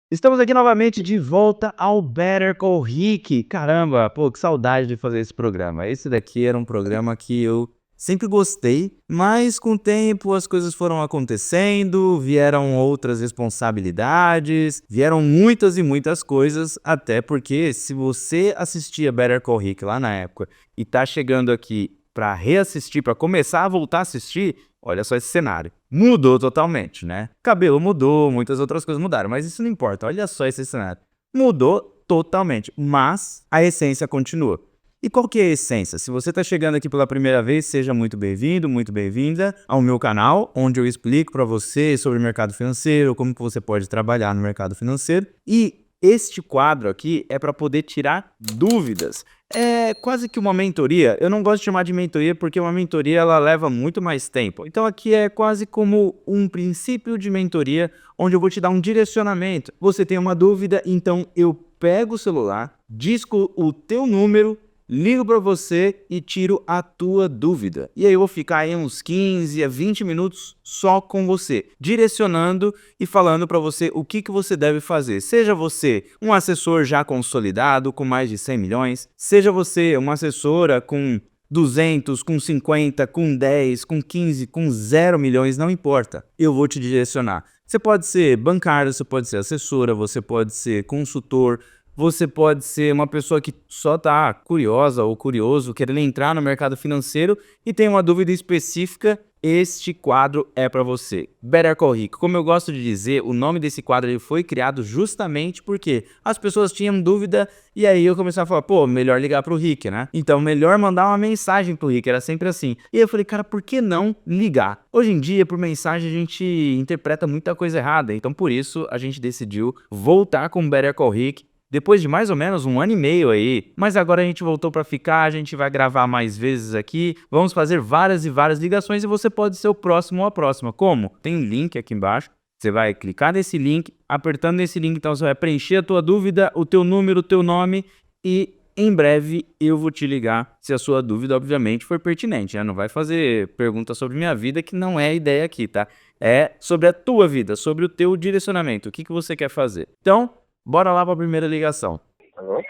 Estamos aqui novamente de volta ao Better Call Rick. Caramba, pô, que saudade de fazer esse programa. Esse daqui era um programa que eu sempre gostei, mas com o tempo as coisas foram acontecendo, vieram outras responsabilidades, vieram muitas e muitas coisas, até porque se você assistia Better Call Rick lá na época e tá chegando aqui pra reassistir, pra começar a voltar a assistir, olha só esse cenário. Mudou totalmente, né? Cabelo mudou, muitas outras coisas mudaram, mas isso não importa. Olha só esse cenário. Mudou totalmente, mas a essência continua. E qual que é a essência? Se você está chegando aqui pela primeira vez, seja muito bem-vindo, muito bem-vinda ao meu canal, onde eu explico para você sobre o mercado financeiro, como que você pode trabalhar no mercado financeiro. E este quadro aqui é para poder tirar dúvidas. É quase que uma mentoria. Eu não gosto de chamar de mentoria porque uma mentoria ela leva muito mais tempo. Então aqui é quase como um princípio de mentoria, onde eu vou te dar um direcionamento. Você tem uma dúvida, então eu pego o celular, disco o teu número, ligo para você e tiro a tua dúvida. E aí eu vou ficar aí uns 15 a 20 minutos só com você, direcionando e falando para você o que você deve fazer. Seja você um assessor já consolidado, com mais de 100 milhões, seja você uma assessora com 200, com 50, com 10, com 15, com 0 milhões, não importa. Eu vou te direcionar. Você pode ser bancário, você pode ser assessora, você pode ser consultor, você pode ser uma pessoa que só está curiosa ou curioso, querendo entrar no mercado financeiro e tem uma dúvida específica. Este quadro é para você. Better Call Rick. Como eu gosto de dizer, o nome desse quadro ele foi criado justamente porque as pessoas tinham dúvida e aí eu comecei a falar, pô, melhor ligar pro Rick, né? Então, melhor mandar uma mensagem pro Rick, era sempre assim. E aí eu falei, cara, por que não ligar? Hoje em dia, por mensagem, a gente interpreta muita coisa errada, então por isso a gente decidiu voltar com Better Call Rick. Depois de mais ou menos 1 ano e meio aí, mas agora a gente voltou para ficar, a gente vai gravar mais vezes aqui, vamos fazer várias e várias ligações e você pode ser o próximo ou a próxima. Como? Tem um link aqui embaixo, você vai clicar nesse link, apertando nesse link, então você vai preencher a tua dúvida, o teu número, o teu nome e em breve eu vou te ligar se a sua dúvida, obviamente, for pertinente, né? Não vai fazer pergunta sobre minha vida, que não é a ideia aqui, tá? É sobre a tua vida, sobre o teu direcionamento, o que você quer fazer. Então, bora lá para a primeira ligação. Alô?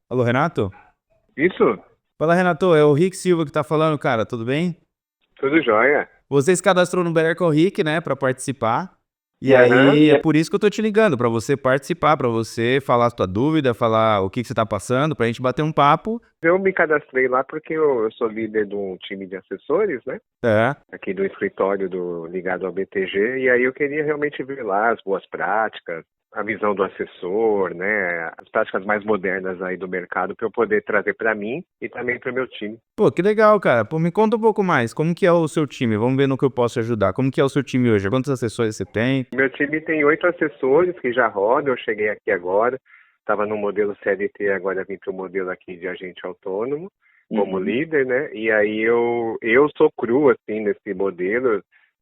Alô, Renato? Isso? Fala, Renato. É o Rick Silva que tá falando, cara. Tudo bem? Tudo jóia? Você se cadastrou no Better Call Rick, né, para participar. E Aham. aí é por isso que eu tô te ligando, para você participar, para você falar a sua dúvida, falar o que você tá passando, pra gente bater um papo. Eu me cadastrei lá porque eu sou líder de um time de assessores, né? É. Aqui do escritório ligado ao BTG, e aí eu queria realmente ver lá as boas práticas, a visão do assessor, né? As práticas mais modernas aí do mercado para eu poder trazer para mim e também para o meu time. Pô, que legal, cara. Pô, me conta um pouco mais. Como que é o seu time? Vamos ver no que eu posso te ajudar. Como que é o seu time hoje? Quantos assessores você tem? Meu time tem 8 assessores que já rodam, eu cheguei aqui agora, estava no modelo CLT, agora vim para o modelo aqui de agente autônomo, como líder, né? E aí eu sou cru, assim, nesse modelo,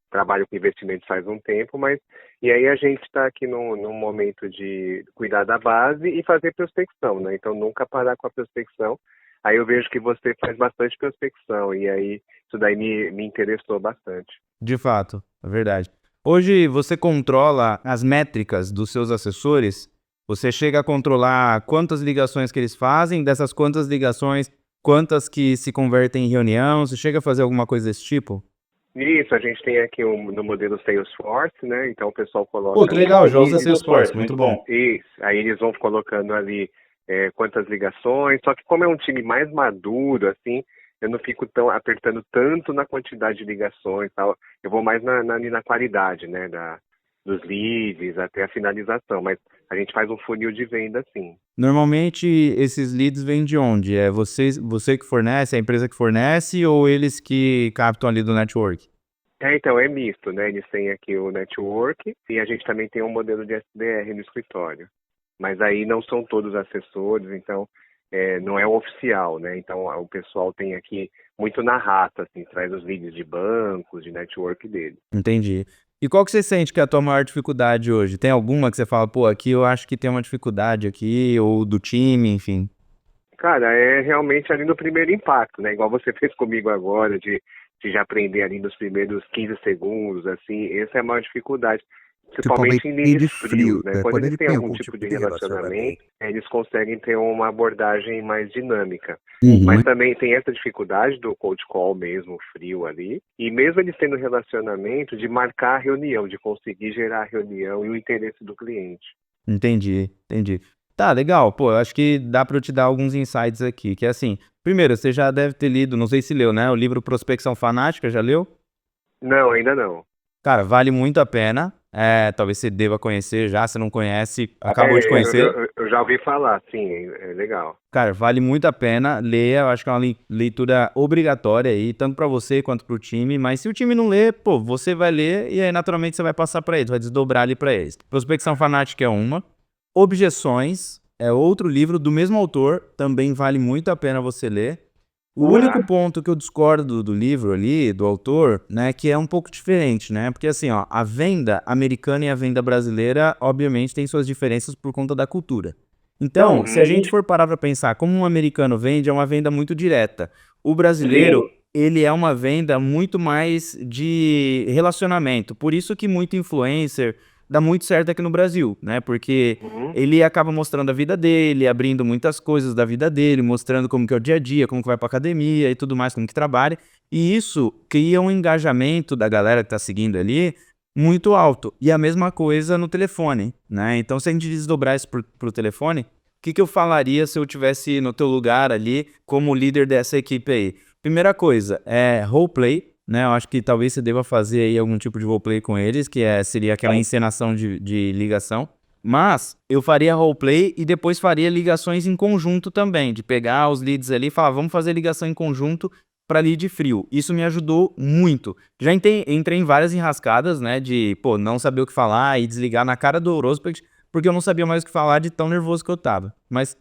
trabalho com investimentos faz um tempo, mas e aí a gente está aqui num momento de cuidar da base e fazer prospecção, né? Então nunca parar com a prospecção. Aí eu vejo que você faz bastante prospecção e aí isso daí me interessou bastante. De fato, é verdade. Hoje você controla as métricas dos seus assessores? Você chega a controlar quantas ligações que eles fazem, dessas quantas ligações, quantas que se convertem em reunião? Você chega a fazer alguma coisa desse tipo? Isso, a gente tem aqui no modelo Salesforce, né? Então o pessoal Pô, coloca que ali. legal, já usa Salesforce, muito bom. Isso, aí eles vão colocando ali quantas ligações, só que como é um time mais maduro, assim, eu não fico tão apertando tanto na quantidade de ligações e tal. Eu vou mais na qualidade, né? Dos leads até a finalização, mas a gente faz um funil de venda, assim. Normalmente esses leads vêm de onde? É você que fornece, a empresa que fornece ou eles que captam ali do network? Então, é misto, né? Eles têm aqui o network e a gente também tem um modelo de SDR no escritório. Mas aí não são todos assessores, então não é o oficial, né? Então o pessoal tem aqui muito na rata, assim, traz os leads de bancos, de network dele. Entendi. E qual que você sente que é a tua maior dificuldade hoje? Tem alguma que você fala, pô, aqui eu acho que tem uma dificuldade aqui, ou do time, enfim? Cara, é realmente ali no primeiro impacto, né? Igual você fez comigo agora, de já aprender ali nos primeiros 15 segundos, assim, essa é a maior dificuldade. Principalmente em líderes frios, né? Quando eles têm algum algum tipo de relacionamento, eles conseguem ter uma abordagem mais dinâmica. Uhum. Mas também tem essa dificuldade do cold call mesmo, frio ali. E mesmo eles tendo relacionamento, de marcar a reunião, de conseguir gerar a reunião e o interesse do cliente. Entendi. Tá, legal. Pô, eu acho que dá pra eu te dar alguns insights aqui, que é assim, primeiro, você já deve ter lido, não sei se leu, né, o livro Prospecção Fanática, já leu? Não, ainda não. Cara, vale muito a pena. Talvez você deva conhecer já, se não conhece, acabou de conhecer. Eu já ouvi falar, sim, é legal. Cara, vale muito a pena, leia, eu acho que é uma leitura obrigatória aí, tanto pra você quanto pro time, mas se o time não lê, pô, você vai ler e aí naturalmente você vai passar pra eles, vai desdobrar ali pra eles. Prospecção Fanática é uma. Objeções é outro livro do mesmo autor, também vale muito a pena você ler. O único ponto que eu discordo do livro ali, do autor, né, que é um pouco diferente, né? Porque assim, ó, a venda americana e a venda brasileira, obviamente, tem suas diferenças por conta da cultura. Então, se a gente for parar pra pensar como um americano vende, é uma venda muito direta. O brasileiro, ele é uma venda muito mais de relacionamento. Por isso que muito influencer dá muito certo aqui no Brasil, né? Porque ele acaba mostrando a vida dele, abrindo muitas coisas da vida dele, mostrando como que é o dia a dia, como que vai pra academia e tudo mais, como que trabalha. E isso cria um engajamento da galera que tá seguindo ali muito alto. E a mesma coisa no telefone, né? Então, se a gente desdobrar isso pro telefone, o que eu falaria se eu tivesse no teu lugar ali como líder dessa equipe aí? Primeira coisa, roleplay, né? Eu acho que talvez você deva fazer aí algum tipo de roleplay com eles, que seria aquela encenação de ligação. Mas eu faria roleplay e depois faria ligações em conjunto também, de pegar os leads ali e falar, vamos fazer ligação em conjunto para lead frio. Isso me ajudou muito. Já entrei em várias enrascadas, né, de, pô, não saber o que falar e desligar na cara do Prospect, porque eu não sabia mais o que falar de tão nervoso que eu tava. Mas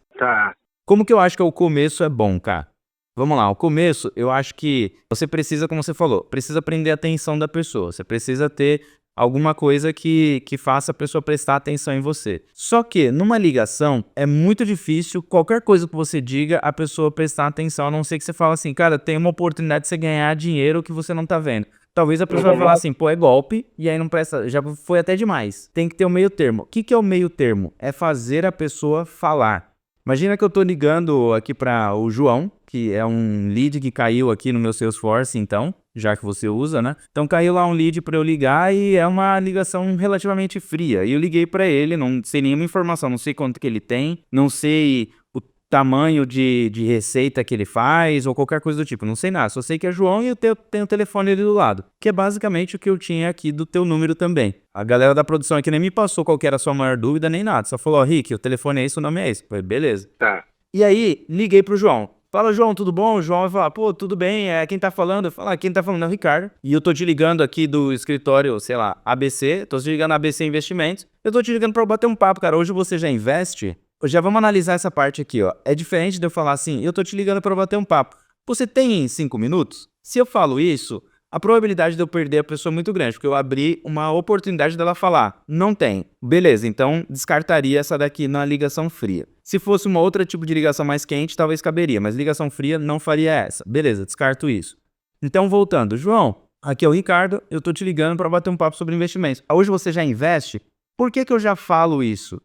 como que eu acho que o começo é bom, cara? Vamos lá, o começo, eu acho que você precisa, como você falou, precisa prender a atenção da pessoa. Você precisa ter alguma coisa que faça a pessoa prestar atenção em você. Só que, numa ligação, é muito difícil, qualquer coisa que você diga, a pessoa prestar atenção, a não ser que você fale assim, cara, tem uma oportunidade de você ganhar dinheiro que você não tá vendo. Talvez a pessoa vai falar assim, pô, é golpe, e aí não presta, já foi até demais. Tem que ter o meio termo. O que é o meio termo? É fazer a pessoa falar. Imagina que eu tô ligando aqui para o João, que é um lead que caiu aqui no meu Salesforce, então, já que você usa, né? Então caiu lá um lead para eu ligar e é uma ligação relativamente fria. E eu liguei para ele, não sei nenhuma informação, não sei quanto que ele tem, não sei o tamanho de receita que ele faz ou qualquer coisa do tipo, não sei nada. Só sei que é João e eu tenho o telefone ali do lado, que é basicamente o que eu tinha aqui do teu número também. A galera da produção aqui nem me passou qual que era a sua maior dúvida nem nada, só falou, ó, Rick, o telefone é esse, o nome é esse. Falei, beleza. Tá. E aí, liguei pro João. Fala, João, tudo bom? O João vai falar, pô, tudo bem, quem tá falando? Eu falo, quem tá falando é o Ricardo. E eu tô te ligando aqui do escritório, sei lá, ABC, tô te ligando ABC Investimentos. Eu tô te ligando pra bater um papo, cara. Hoje você já investe? Já vamos analisar essa parte aqui, ó. É diferente de eu falar assim, eu tô te ligando pra bater um papo. Você tem 5 minutos? Se eu falo isso, a probabilidade de eu perder a pessoa é muito grande, porque eu abri uma oportunidade dela falar, não tem. Beleza, então descartaria essa daqui na ligação fria. Se fosse uma outra tipo de ligação mais quente, talvez caberia, mas ligação fria não faria essa. Beleza, descarto isso. Então, voltando. João, aqui é o Ricardo, eu tô te ligando para bater um papo sobre investimentos. Hoje você já investe? Por que eu já falo isso?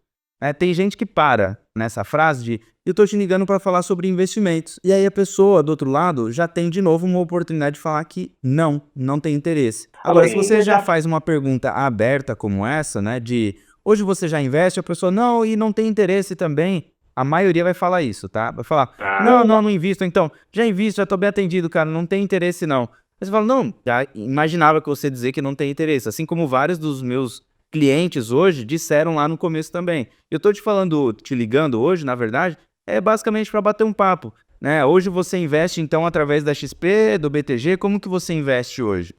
Tem gente que para nessa frase de eu tô te ligando para falar sobre investimentos. E aí a pessoa do outro lado já tem de novo uma oportunidade de falar que não tem interesse. Agora, se você já faz uma pergunta aberta como essa, né, de hoje você já investe, a pessoa não, e não tem interesse também, a maioria vai falar isso, tá? Vai falar, não invisto, então, já invisto, já tô bem atendido, cara, não tem interesse não. Aí você fala, não, já imaginava que você dizer que não tem interesse, assim como vários dos meus clientes hoje disseram lá no começo também. Eu tô te ligando hoje, na verdade, é basicamente para bater um papo, né? Hoje você investe então através da XP, do BTG, como que você investe hoje?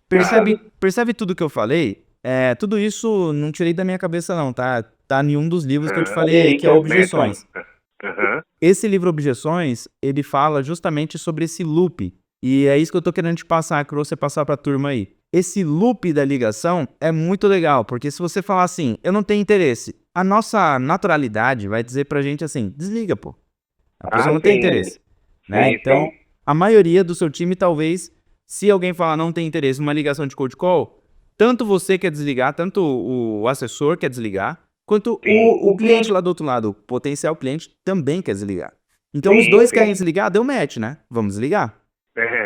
Percebe tudo que eu falei? Tudo isso não tirei da minha cabeça não, tá? Tá em um dos livros que eu te falei, que é Objeções. Esse livro Objeções, ele fala justamente sobre esse loop. E é isso que eu tô querendo te passar, que você passar pra turma aí. Esse loop da ligação é muito legal, porque se você falar assim, eu não tenho interesse, a nossa naturalidade vai dizer pra gente assim, desliga, pô. A pessoa não tem interesse. Né? Então, a maioria do seu time, talvez, se alguém falar não tem interesse numa ligação de cold call, tanto você quer desligar, tanto o assessor quer desligar, quanto Sim. o cliente lá do outro lado, o potencial cliente, também quer desligar. Então os Sim, dois sim. querem desligar, deu match, né? Vamos desligar.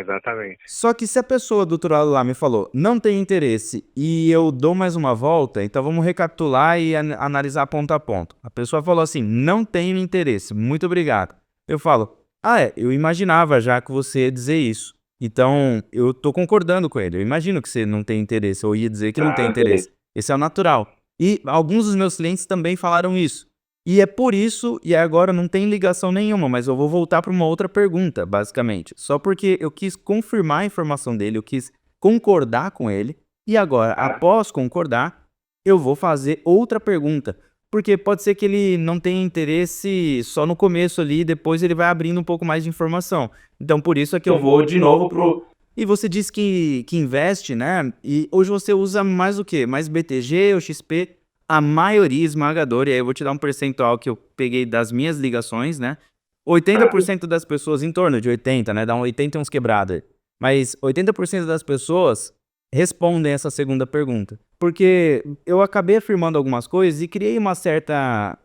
Exatamente. Só que se a pessoa do outro lado lá me falou, não tem interesse, e eu dou mais uma volta, então vamos recapitular e analisar ponto a ponto. A pessoa falou assim, não tenho interesse, muito obrigado. Eu falo, eu imaginava já que você ia dizer isso. Então, eu tô concordando com ele. Eu imagino que você não tem interesse, ou ia dizer que não tem interesse. Esse é o natural. E alguns dos meus clientes também falaram isso. E é por isso, e agora não tem ligação nenhuma, mas eu vou voltar para uma outra pergunta, basicamente. Só porque eu quis confirmar a informação dele, eu quis concordar com ele, e agora, após concordar, eu vou fazer outra pergunta. Porque pode ser que ele não tenha interesse só no começo ali, depois ele vai abrindo um pouco mais de informação. Então, por isso é que eu vou de novo pro... E você disse que investe, né? E hoje você usa mais o quê? Mais BTG ou XP? A maioria esmagadora, e aí eu vou te dar um percentual que eu peguei das minhas ligações, né? 80% das pessoas, em torno de 80, né? Dá um 80 e uns quebrados aí. Mas 80% das pessoas respondem essa segunda pergunta. Porque eu acabei afirmando algumas coisas e criei uma certa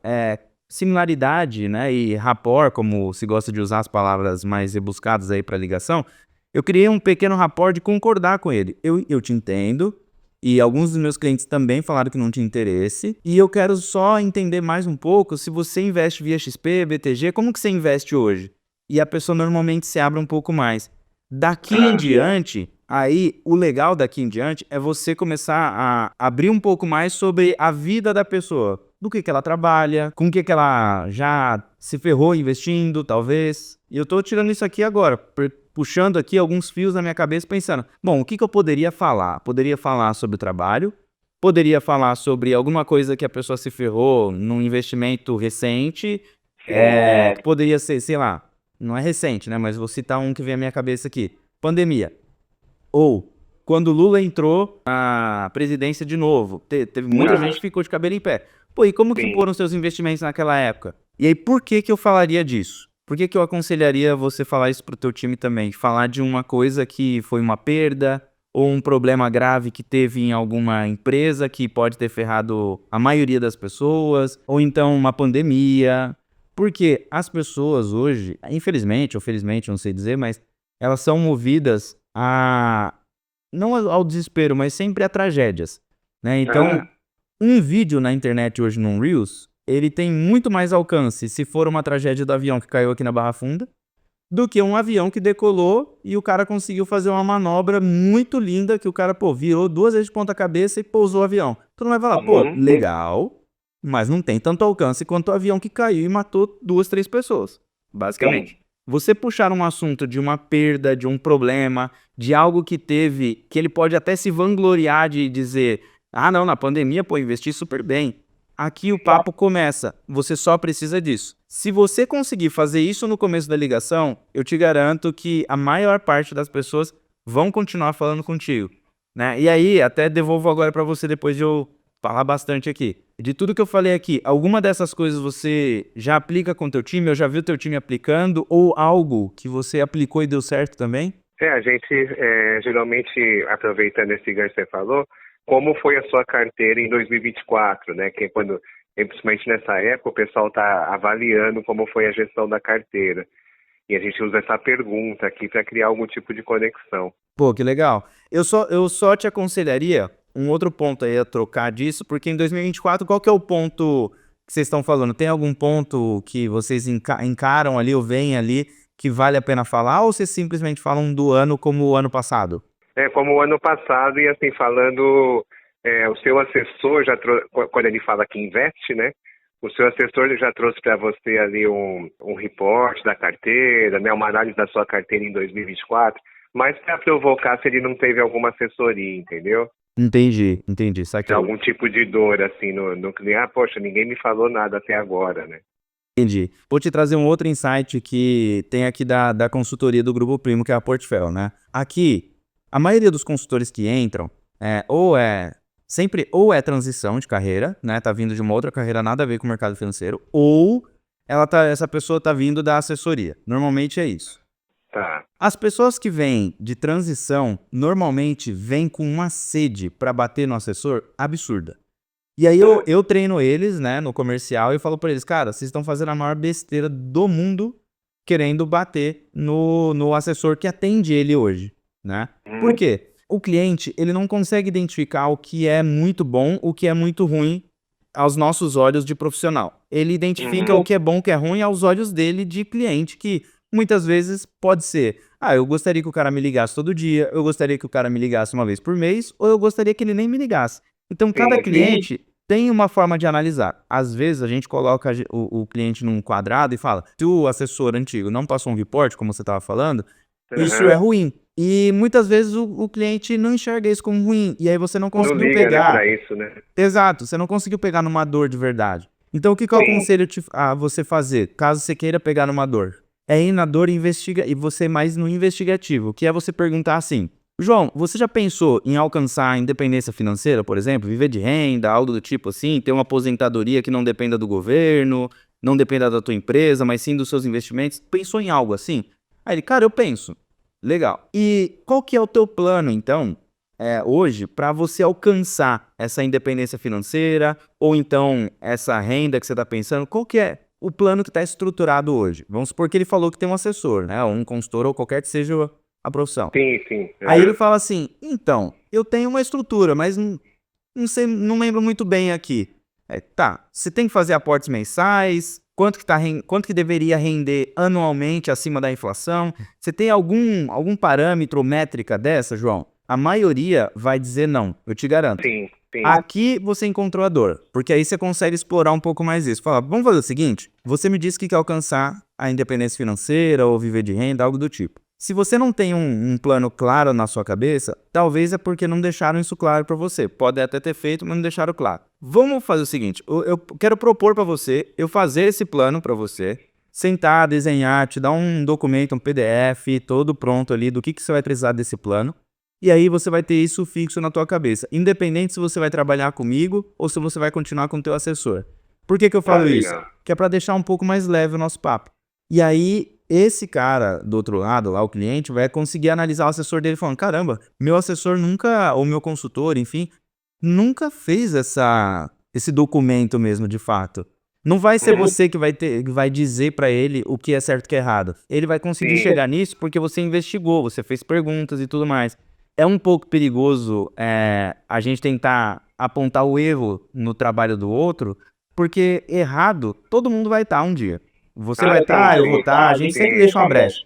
similaridade, né? E rapport, como se gosta de usar as palavras mais rebuscadas aí para ligação. Eu criei um pequeno rapport de concordar com ele. Eu te entendo. E alguns dos meus clientes também falaram que não tinha interesse. E eu quero só entender mais um pouco se você investe via XP, BTG, como que você investe hoje? E a pessoa normalmente se abre um pouco mais. Daqui em diante, aí o legal daqui em diante é você começar a abrir um pouco mais sobre a vida da pessoa. Do que ela trabalha, com o que ela já se ferrou investindo, talvez. E eu tô tirando isso aqui agora, puxando aqui alguns fios na minha cabeça, pensando, bom, o que eu poderia falar? Poderia falar sobre o trabalho, poderia falar sobre alguma coisa que a pessoa se ferrou num investimento recente, poderia ser, sei lá, não é recente, né, mas vou citar um que vem à minha cabeça aqui, pandemia. Ou, quando o Lula entrou na presidência de novo, teve muita gente que ficou de cabelo em pé. Pô, e como que foram seus investimentos naquela época? E aí, por que eu falaria disso? Por que eu aconselharia você falar isso pro teu time também? Falar de uma coisa que foi uma perda ou um problema grave que teve em alguma empresa que pode ter ferrado a maioria das pessoas, ou então uma pandemia. Porque as pessoas hoje, infelizmente ou felizmente, não sei dizer, mas elas são movidas não ao desespero, mas sempre a tragédias, né? Então, um vídeo na internet hoje num Reels, ele tem muito mais alcance se for uma tragédia do avião que caiu aqui na Barra Funda, do que um avião que decolou e o cara conseguiu fazer uma manobra muito linda que o cara, virou 2 vezes de ponta cabeça e pousou o avião. Tu não vai falar, legal, mas não tem tanto alcance quanto o avião que caiu e matou 2, 3 pessoas, basicamente. Você puxar um assunto de uma perda, de um problema, de algo que teve, que ele pode até se vangloriar de dizer, não, na pandemia, investi super bem. Aqui o papo começa, você só precisa disso. Se você conseguir fazer isso no começo da ligação, eu te garanto que a maior parte das pessoas vão continuar falando contigo, né? E aí, até devolvo agora para você depois de eu falar bastante aqui. De tudo que eu falei aqui, alguma dessas coisas você já aplica com o teu time, ou já viu teu time aplicando, ou algo que você aplicou e deu certo também? A gente geralmente, aproveitando esse gancho que você falou, como foi a sua carteira em 2024, né? Que quando, principalmente nessa época, o pessoal está avaliando como foi a gestão da carteira. E a gente usa essa pergunta aqui para criar algum tipo de conexão. Pô, que legal. Eu só te aconselharia um outro ponto aí a trocar disso, porque em 2024, qual que é o ponto que vocês estão falando? Tem algum ponto que vocês encaram ali ou veem ali que vale a pena falar, ou vocês simplesmente falam do ano como o ano passado? Como o ano passado, e assim, falando, o seu assessor já trouxe, quando ele fala que investe, né? O seu assessor já trouxe para você ali um report da carteira, né? Uma análise da sua carteira em 2024, mas para provocar se ele não teve alguma assessoria, entendeu? Entendi, saquei. Algum tipo de dor, assim, no cliente. Poxa, ninguém me falou nada até agora, né? Entendi. Vou te trazer um outro insight que tem aqui da consultoria do Grupo Primo, que é a Portfel, né? Aqui, a maioria dos consultores que entram, ou é transição de carreira, né? Tá vindo de uma outra carreira nada a ver com o mercado financeiro, ou essa pessoa tá vindo da assessoria. Normalmente é isso. Tá. As pessoas que vêm de transição normalmente vêm com uma sede para bater no assessor absurda. E aí eu treino eles, né, no comercial e falo para eles, cara, vocês estão fazendo a maior besteira do mundo querendo bater no assessor que atende ele hoje, né? Por quê? O cliente, ele não consegue identificar o que é muito bom, o que é muito ruim aos nossos olhos de profissional. Ele identifica o que é bom, o que é ruim aos olhos dele de cliente, que muitas vezes pode ser, eu gostaria que o cara me ligasse todo dia, eu gostaria que o cara me ligasse uma vez por mês, ou eu gostaria que ele nem me ligasse. Então, cada Sim, sim. cliente tem uma forma de analisar. Às vezes, a gente coloca o cliente num quadrado e fala, se o assessor antigo não passou um report, como você estava falando, isso é ruim. E muitas vezes o cliente não enxerga isso como ruim. E aí você não Não conseguiu liga, né, pegar. pra isso, né? Exato, você não conseguiu pegar numa dor de verdade. Então, o que eu aconselho a você fazer, caso você queira pegar numa dor? É ir na dor e você ir mais no investigativo, que é você perguntar assim, João, você já pensou em alcançar a independência financeira, por exemplo, viver de renda, algo do tipo assim, ter uma aposentadoria que não dependa do governo, não dependa da tua empresa, mas sim dos seus investimentos? Pensou em algo assim? Aí ele, cara, eu penso. Legal. E qual que é o teu plano, então, hoje, para você alcançar essa independência financeira, ou então essa renda que você está pensando? Qual que é o plano que está estruturado hoje? Vamos supor que ele falou que tem um assessor, né? Um consultor ou qualquer que seja a profissão. Sim, sim. Aí ele fala assim, então, eu tenho uma estrutura, mas não sei, não lembro muito bem aqui. Tá, você tem que fazer aportes mensais, quanto que deveria render anualmente acima da inflação? Você tem algum parâmetro ou métrica dessa, João? A maioria vai dizer não, eu te garanto. Sim, sim. Aqui você encontrou a dor, porque aí você consegue explorar um pouco mais isso. Fala, vamos fazer o seguinte, você me disse que quer alcançar a independência financeira ou viver de renda, algo do tipo. Se você não tem um plano claro na sua cabeça, talvez é porque não deixaram isso claro para você. Pode até ter feito, mas não deixaram claro. Vamos fazer o seguinte, eu quero propor para você, eu fazer esse plano para você, sentar, desenhar, te dar um documento, um PDF, todo pronto ali do que você vai precisar desse plano. E aí você vai ter isso fixo na tua cabeça, independente se você vai trabalhar comigo ou se você vai continuar com o teu assessor. Por que eu falo isso? Legal. Que é para deixar um pouco mais leve o nosso papo. E aí, esse cara do outro lado, lá o cliente, vai conseguir analisar o assessor dele falando, caramba, meu assessor nunca, ou meu consultor, enfim, nunca fez esse documento mesmo, de fato. Não vai ser você que vai dizer para ele o que é certo e o que é errado. Ele vai conseguir Sim. chegar nisso porque você investigou, você fez perguntas e tudo mais. É um pouco perigoso a gente tentar apontar o erro no trabalho do outro, porque errado todo mundo vai estar um dia. Você vai estar, eu vou estar, a gente sempre deixa uma brecha.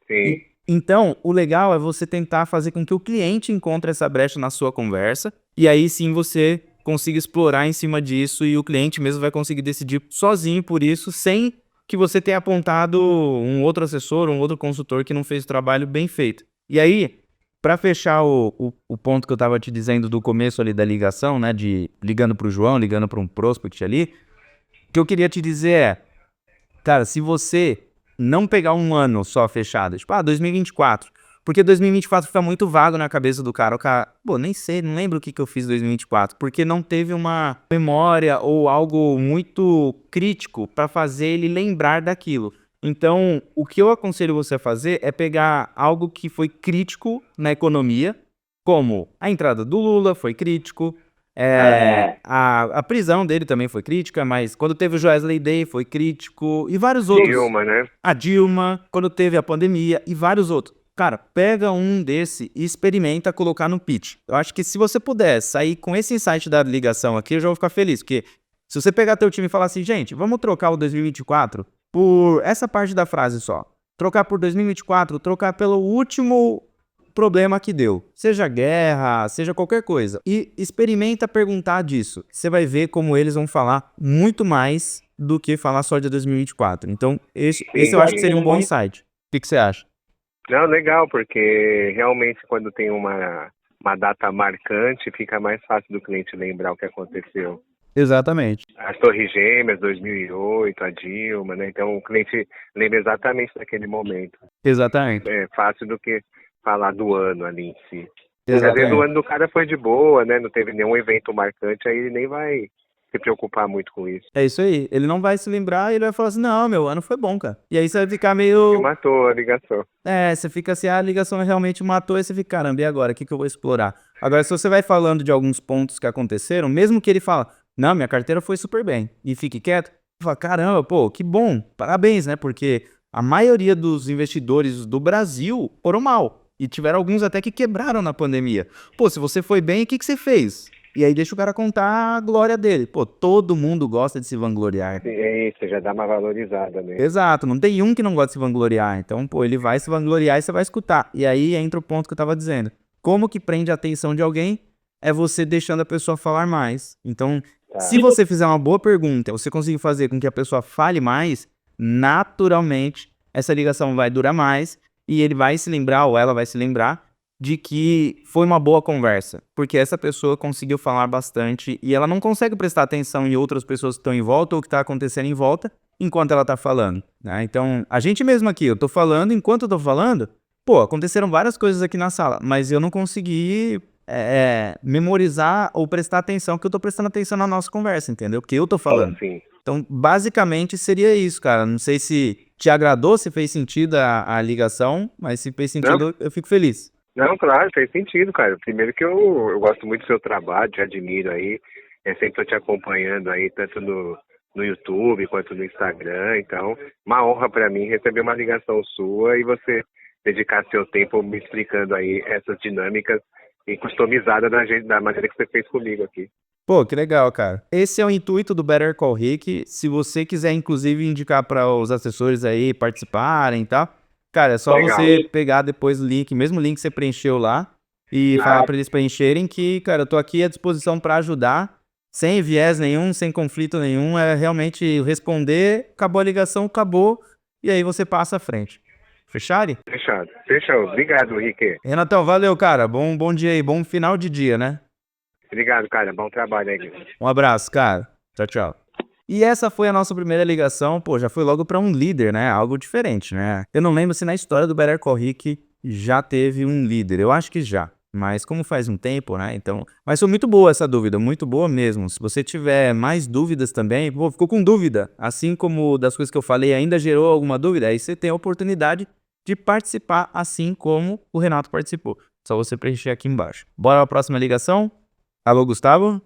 Sim. Então, o legal é você tentar fazer com que o cliente encontre essa brecha na sua conversa, e aí sim você consiga explorar em cima disso e o cliente mesmo vai conseguir decidir sozinho por isso, sem que você tenha apontado um outro assessor, um outro consultor que não fez o trabalho bem feito. E aí, para fechar o ponto que eu estava te dizendo do começo ali da ligação, né, de ligando para o João, ligando para um prospect ali, o que eu queria te dizer é, cara, se você não pegar um ano só fechado, tipo, 2024, porque 2024 fica muito vago na cabeça do cara. O cara, nem sei, não lembro o que eu fiz em 2024, porque não teve uma memória ou algo muito crítico para fazer ele lembrar daquilo. Então, o que eu aconselho você a fazer é pegar algo que foi crítico na economia, como a entrada do Lula foi crítico, a prisão dele também foi crítica, mas quando teve o Joesley Day foi crítico, e vários outros. Dilma, né? A Dilma, quando teve a pandemia, e vários outros. Cara, pega um desse e experimenta colocar no pitch. Eu acho que se você puder sair com esse insight da ligação aqui, eu já vou ficar feliz, porque se você pegar teu time e falar assim, gente, vamos trocar o 2024 por essa parte da frase só. Trocar por 2024, trocar pelo último problema que deu. Seja guerra, seja qualquer coisa. E experimenta perguntar disso. Você vai ver como eles vão falar muito mais do que falar só de 2024. Então, esse eu acho que seria um bom insight. O que você acha? Não, legal, porque realmente quando tem uma data marcante, fica mais fácil do cliente lembrar o que aconteceu. Exatamente. As Torres Gêmeas, 2008, a Dilma, né? Então o cliente lembra exatamente daquele momento. Exatamente. É fácil do que falar do ano ali em si. Porque às Exatamente. vezes o ano do cara foi de boa, né? Não teve nenhum evento marcante, aí ele nem vai se preocupar muito com isso. É isso aí. Ele não vai se lembrar e ele vai falar assim, não, meu ano foi bom, cara. E aí você vai ficar E meio... matou a ligação. Você fica assim, a ligação realmente matou, e você fica, caramba, e agora? O que eu vou explorar? Agora, se você vai falando de alguns pontos que aconteceram, mesmo que ele fala, não, minha carteira foi super bem, e fique quieto, fala, caramba, pô, que bom, parabéns, né? Porque a maioria dos investidores do Brasil foram mal, e tiveram alguns até que quebraram na pandemia. Pô, se você foi bem, o que você fez? E aí deixa o cara contar a glória dele. Pô, todo mundo gosta de se vangloriar. É isso, já dá uma valorizada, né? Exato, não tem um que não gosta de se vangloriar. Então, pô, ele vai se vangloriar e você vai escutar. E aí entra o ponto que eu tava dizendo. Como que prende a atenção de alguém é você deixando a pessoa falar mais. Então, se você fizer uma boa pergunta, você conseguir fazer com que a pessoa fale mais, naturalmente, essa ligação vai durar mais e ele vai se lembrar, ou ela vai se lembrar, de que foi uma boa conversa. Porque essa pessoa conseguiu falar bastante e ela não consegue prestar atenção em outras pessoas que estão em volta ou que está acontecendo em volta, enquanto ela tá falando, né? Então, a gente mesmo aqui, eu tô falando, enquanto eu tô falando, pô, aconteceram várias coisas aqui na sala, mas eu não consegui memorizar ou prestar atenção, que eu tô prestando atenção na nossa conversa, entendeu? Porque eu tô falando. Sim. Então, basicamente, seria isso, cara. Não sei se te agradou, se fez sentido a ligação, mas se fez sentido, eu fico feliz. Não, claro, fez sentido, cara. Primeiro que eu gosto muito do seu trabalho, te admiro aí. Sempre tô te acompanhando aí, tanto no YouTube quanto no Instagram. Então, uma honra para mim receber uma ligação sua e você dedicar seu tempo me explicando aí essas dinâmicas e customizadas da maneira que você fez comigo aqui. Pô, que legal, cara. Esse é o intuito do Better Call Rick. Se você quiser, inclusive, indicar para os assessores aí participarem e tal, cara, é só você pegar depois o link, mesmo link que você preencheu lá, e falar para eles preencherem que, cara, eu tô aqui à disposição para ajudar, sem viés nenhum, sem conflito nenhum, é realmente responder, acabou a ligação, acabou, e aí você passa à frente. Fechado? Fechou. Obrigado, Rick. Renatão, valeu, cara. Bom dia aí, bom final de dia, né? Obrigado, cara. Bom trabalho aí. Um abraço, cara. Tchau, tchau. E essa foi a nossa primeira ligação, pô, já foi logo pra um líder, né? Algo diferente, né? Eu não lembro se na história do Better Call Rick já teve um líder. Eu acho que já. Mas como faz um tempo, né? Então... Mas foi muito boa essa dúvida, muito boa mesmo. Se você tiver mais dúvidas também, pô, ficou com dúvida, assim como das coisas que eu falei ainda gerou alguma dúvida, aí você tem a oportunidade de participar assim como o Renato participou. Só você preencher aqui embaixo. Bora pra próxima ligação? Alô, Gustavo?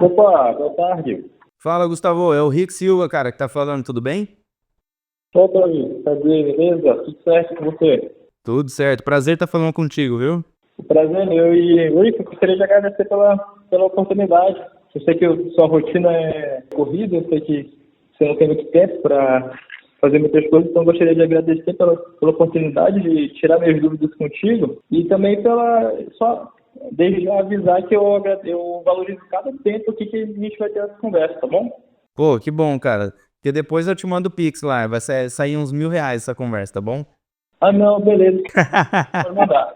Opa, boa tarde. Fala, Gustavo. É o Rick Silva, cara, que tá falando. Tudo bem? Opa, tá bem, beleza? Tudo certo com você? Tudo certo. Prazer estar falando contigo, viu? O prazer é meu. E, Rick, eu gostaria de agradecer pela oportunidade. Eu sei que sua rotina é corrida, eu sei que você não tem muito tempo para fazer muitas coisas, então eu gostaria de agradecer pela oportunidade de tirar minhas dúvidas contigo e também desde já avisar que eu valorizo cada tempo que a gente vai ter essa conversa, tá bom? Pô, que bom, cara. Porque depois eu te mando o Pix lá, vai sair uns R$1.000 essa conversa, tá bom? Ah, não, beleza. Pode mandar.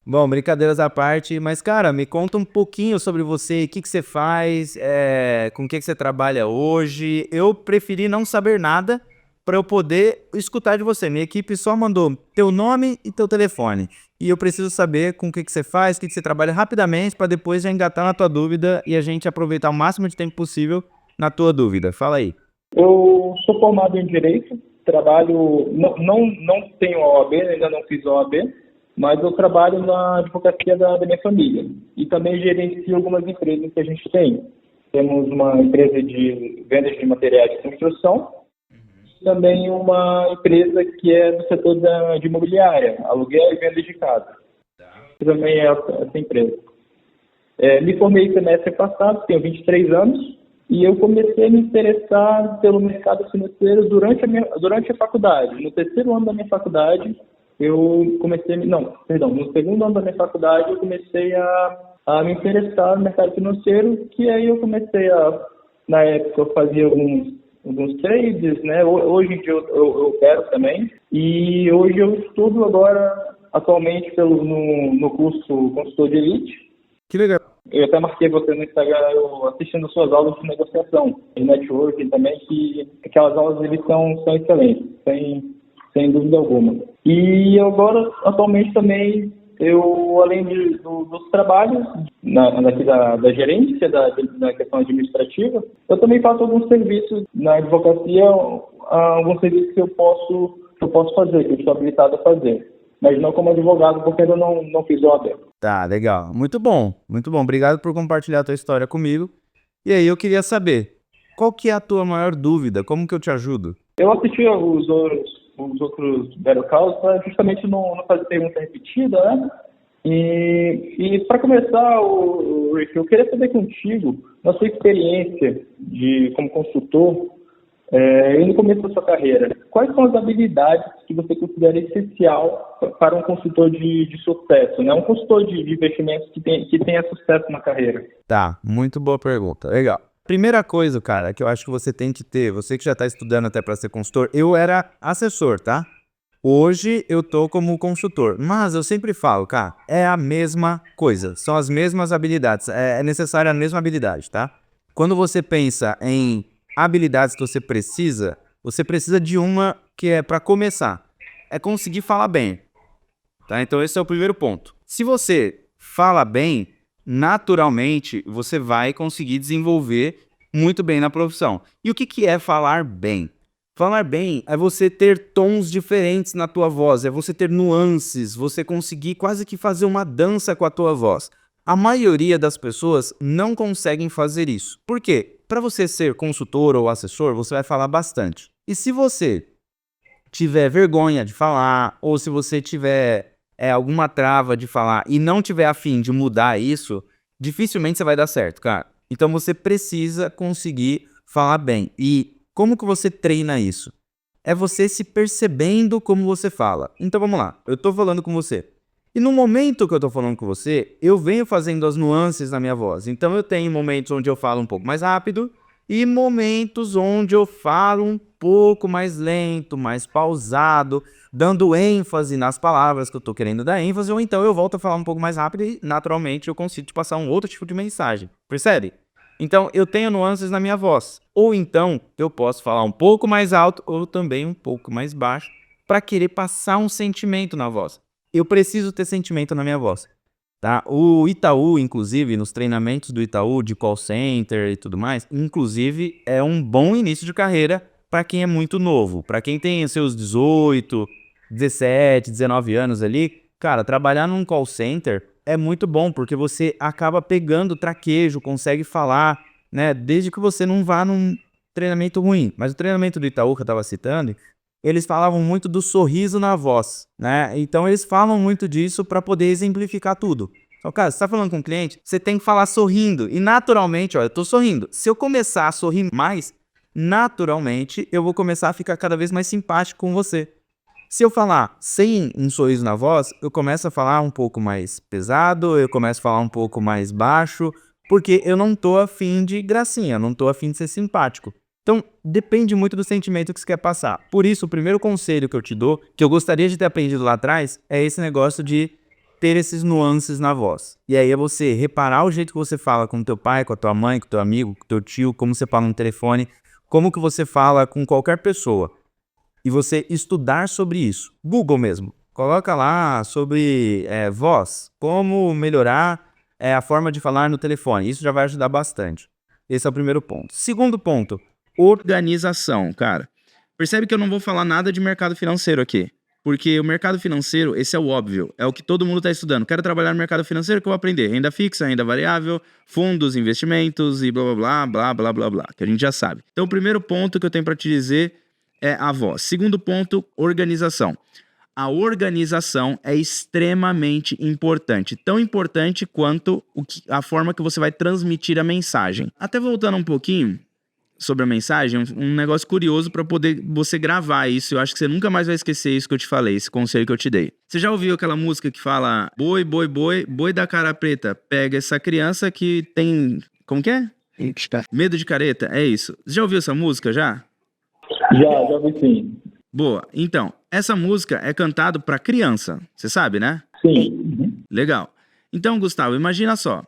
Bom, brincadeiras à parte, mas, cara, me conta um pouquinho sobre você, o que você faz, com o que você trabalha hoje. Eu preferi não saber nada para eu poder escutar de você. Minha equipe só mandou teu nome e teu telefone. E eu preciso saber com o que você faz, o que você trabalha rapidamente, para depois já engatar na tua dúvida e a gente aproveitar o máximo de tempo possível na tua dúvida. Fala aí. Eu sou formado em Direito, trabalho, não tenho OAB, ainda não fiz OAB, mas eu trabalho na advocacia da minha família. E também gerencio algumas empresas que a gente tem. Temos uma empresa de vendas de materiais de construção, também uma empresa que é do setor de imobiliária, aluguel e venda de casa. Também é essa empresa. Me formei semestre passado, tenho 23 anos, e eu comecei a me interessar pelo mercado financeiro durante a faculdade. No terceiro ano da minha faculdade, no segundo ano da minha faculdade, eu comecei a me interessar no mercado financeiro, que aí eu comecei na época eu fazia alguns trades, né? Hoje em dia eu opero também, e hoje eu estudo agora, atualmente, no curso Consultor de Elite. Que legal. Eu até marquei você no Instagram, eu assistindo suas aulas de negociação, de networking também, que aquelas aulas eles são excelentes, sem dúvida alguma. E agora, atualmente também, eu, além dos trabalhos daqui da gerência, da questão administrativa, eu também faço alguns serviços na advocacia, alguns serviços que eu posso fazer, que eu estou habilitado a fazer. Mas não como advogado, porque eu não fiz OAB. Tá, legal. Muito bom, muito bom. Obrigado por compartilhar a tua história comigo. E aí eu queria saber, qual que é a tua maior dúvida? Como que eu te ajudo? Eu assisti os outros Battle Calls para justamente não fazer pergunta repetida, né? E para começar, Rick, eu queria saber contigo, na sua experiência como consultor, e no começo da sua carreira, quais são as habilidades que você considera essencial para um consultor de sucesso, né? Um consultor de investimentos que tenha sucesso na carreira? Tá, muito boa pergunta. Legal. Primeira coisa, cara, que eu acho que você tem que ter, você que já está estudando até para ser consultor, eu era assessor, tá? Hoje eu tô como consultor, mas eu sempre falo, cara, é a mesma coisa, são as mesmas habilidades, é necessária a mesma habilidade, tá? Quando você pensa em habilidades que você precisa de uma que é para começar, é conseguir falar bem, tá? Então esse é o primeiro ponto. Se você fala bem, naturalmente você vai conseguir desenvolver muito bem na profissão. E o que é falar bem? Falar bem é você ter tons diferentes na tua voz, é você ter nuances, você conseguir quase que fazer uma dança com a tua voz. A maioria das pessoas não conseguem fazer isso. Por quê? Para você ser consultor ou assessor, você vai falar bastante. E se você tiver vergonha de falar, ou se você tiver alguma trava de falar e não tiver a fim de mudar isso, dificilmente você vai dar certo, cara. Então você precisa conseguir falar bem. E como que você treina isso? É você se percebendo como você fala. Então vamos lá, eu tô falando com você. E no momento que eu tô falando com você, eu venho fazendo as nuances na minha voz. Então eu tenho momentos onde eu falo um pouco mais rápido e momentos onde eu falo um pouco mais lento, mais pausado, dando ênfase nas palavras que eu tô querendo dar ênfase, ou então eu volto a falar um pouco mais rápido e naturalmente eu consigo te passar um outro tipo de mensagem. Percebe? Então eu tenho nuances na minha voz. Ou então eu posso falar um pouco mais alto ou também um pouco mais baixo para querer passar um sentimento na voz. Eu preciso ter sentimento na minha voz, tá? O Itaú, inclusive, nos treinamentos do Itaú, de call center e tudo mais, inclusive, é um bom início de carreira para quem é muito novo. Para quem tem seus 18, 17, 19 anos ali, cara, trabalhar num call center é muito bom, porque você acaba pegando traquejo, consegue falar, né? Desde que você não vá num treinamento ruim. Mas o treinamento do Itaú que eu estava citando, eles falavam muito do sorriso na voz, né? Então eles falam muito disso para poder exemplificar tudo. Então, cara, você tá falando com um cliente, você tem que falar sorrindo. E naturalmente, ó, eu tô sorrindo. Se eu começar a sorrir mais, naturalmente eu vou começar a ficar cada vez mais simpático com você. Se eu falar sem um sorriso na voz, eu começo a falar um pouco mais pesado, eu começo a falar um pouco mais baixo, porque eu não tô afim de gracinha, não tô afim de ser simpático. Então, depende muito do sentimento que você quer passar. Por isso, o primeiro conselho que eu te dou, que eu gostaria de ter aprendido lá atrás, é esse negócio de ter esses nuances na voz. E aí é você reparar o jeito que você fala com teu pai, com a tua mãe, com teu amigo, com teu tio, como você fala no telefone, como que você fala com qualquer pessoa. E você estudar sobre isso. Google mesmo. Coloca lá sobre voz, como melhorar a forma de falar no telefone. Isso já vai ajudar bastante. Esse é o primeiro ponto. Segundo ponto, organização, cara. Percebe que eu não vou falar nada de mercado financeiro aqui. Porque o mercado financeiro, esse é o óbvio. É o que todo mundo está estudando. Quero trabalhar no mercado financeiro, que eu vou aprender. Renda fixa, renda variável, fundos, investimentos e blá, blá, blá, blá, blá, blá, que a gente já sabe. Então, o primeiro ponto que eu tenho para te dizer é a voz. Segundo ponto, organização. A organização é extremamente importante. Tão importante quanto a forma que você vai transmitir a mensagem. Até voltando um pouquinho sobre a mensagem, um negócio curioso para poder você gravar isso. Eu acho que você nunca mais vai esquecer isso que eu te falei, esse conselho que eu te dei. Você já ouviu aquela música que fala boi, boi, boi, boi da cara preta, pega essa criança que tem... Como que é? Medo de careta, é isso. Você já ouviu essa música já? Já ouvi sim. Boa. Então, essa música é cantada para criança. Você sabe, né? Sim. Uhum. Legal. Então, Gustavo, imagina só.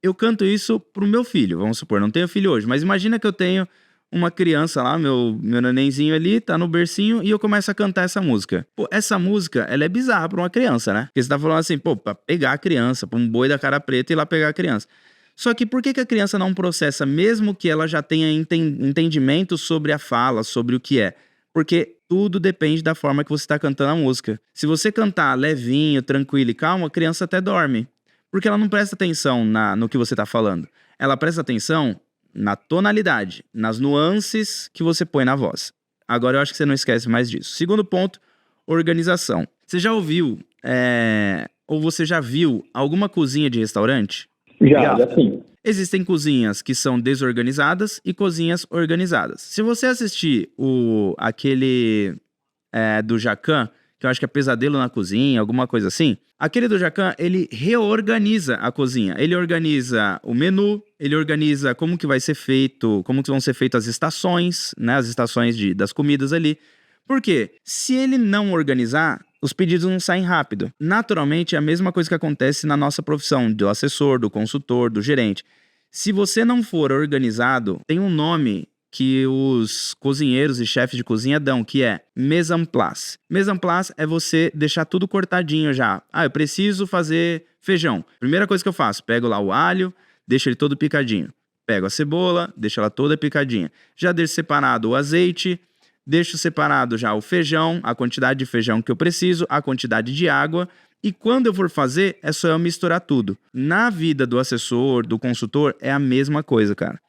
Eu canto isso pro meu filho, vamos supor. Não tenho filho hoje, mas imagina que eu tenho uma criança lá, meu nenenzinho ali, tá no bercinho e eu começo a cantar essa música. Pô, essa música, ela é bizarra pra uma criança, né? Porque você tá falando assim, pô, pra pegar a criança, pra um boi da cara preta e ir lá pegar a criança. Só que por que a criança não processa, mesmo que ela já tenha entendimento sobre a fala, sobre o que é? Porque tudo depende da forma que você está cantando a música. Se você cantar levinho, tranquilo e calmo, a criança até dorme. Porque ela não presta atenção no que você está falando. Ela presta atenção na tonalidade, nas nuances que você põe na voz. Agora eu acho que você não esquece mais disso. Segundo ponto, organização. Você já ouviu, ou você já viu alguma cozinha de restaurante? Já sim. Existem cozinhas que são desorganizadas e cozinhas organizadas. Se você assistir aquele do Jacquin, que eu acho que é Pesadelo na Cozinha, alguma coisa assim, aquele do Jacquin, ele reorganiza a cozinha. Ele organiza o menu, ele organiza como que vai ser feito, como que vão ser feitas as estações, né, as estações das comidas ali. Por quê? Se ele não organizar, os pedidos não saem rápido. Naturalmente, é a mesma coisa que acontece na nossa profissão, do assessor, do consultor, do gerente. Se você não for organizado, tem um nome que os cozinheiros e chefes de cozinha dão, que é mise en place. Mise en place é você deixar tudo cortadinho já. Eu preciso fazer feijão. Primeira coisa que eu faço, pego lá o alho, deixo ele todo picadinho. Pego a cebola, deixo ela toda picadinha. Já deixo separado o azeite, deixo separado já o feijão, a quantidade de feijão que eu preciso, a quantidade de água. E quando eu for fazer, é só eu misturar tudo. Na vida do assessor, do consultor, é a mesma coisa, cara.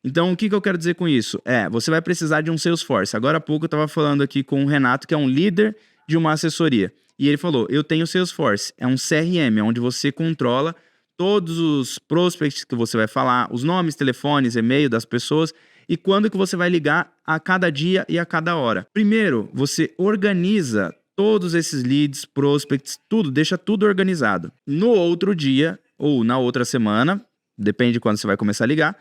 Então, o que eu quero dizer com isso? Você vai precisar de um Salesforce. Agora há pouco eu estava falando aqui com o Renato, que é um líder de uma assessoria. E ele falou, eu tenho o Salesforce. É um CRM, onde você controla todos os prospects que você vai falar, os nomes, telefones, e-mail das pessoas e quando que você vai ligar a cada dia e a cada hora. Primeiro, você organiza todos esses leads, prospects, tudo, deixa tudo organizado. No outro dia, ou na outra semana, depende de quando você vai começar a ligar,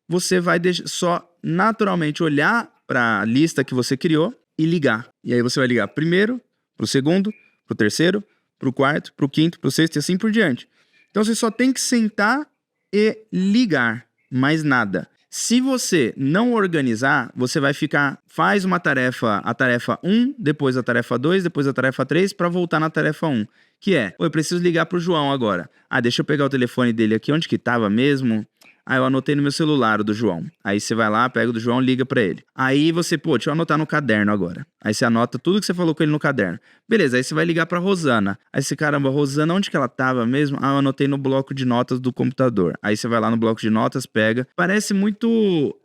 você vai só naturalmente olhar para a lista que você criou e ligar. E aí você vai ligar primeiro, pro segundo, pro terceiro, pro quarto, pro quinto, pro sexto e assim por diante. Então você só tem que sentar e ligar, mais nada. Se você não organizar, você vai faz uma tarefa, a tarefa 1, depois a tarefa 2, depois a tarefa 3, para voltar na tarefa 1, que é, eu preciso ligar pro João agora. Deixa eu pegar o telefone dele aqui, onde que tava mesmo? Eu anotei no meu celular o do João. Aí você vai lá, pega o do João, liga pra ele. Aí você, deixa eu anotar no caderno agora. Aí você anota tudo que você falou com ele no caderno. Beleza, aí você vai ligar pra Rosana. Aí você, caramba, Rosana, onde que ela tava mesmo? Eu anotei no bloco de notas do computador. Aí você vai lá no bloco de notas, pega. Parece muito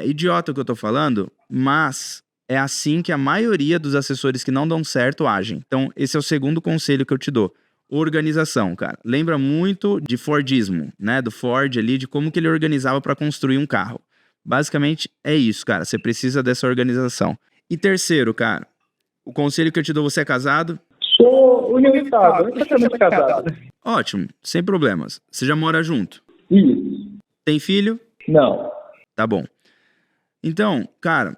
idiota o que eu tô falando, mas é assim que a maioria dos assessores que não dão certo agem. Então, esse é o segundo conselho que eu te dou. Organização, cara. Lembra muito de Fordismo, né? Do Ford ali, de como que ele organizava para construir um carro. Basicamente é isso, cara. Você precisa dessa organização. E terceiro, cara, o conselho que eu te dou, você é casado? Sou unificado, exatamente casado. Ótimo, sem problemas. Você já mora junto? Isso. Tem filho? Não. Tá bom. Então, cara,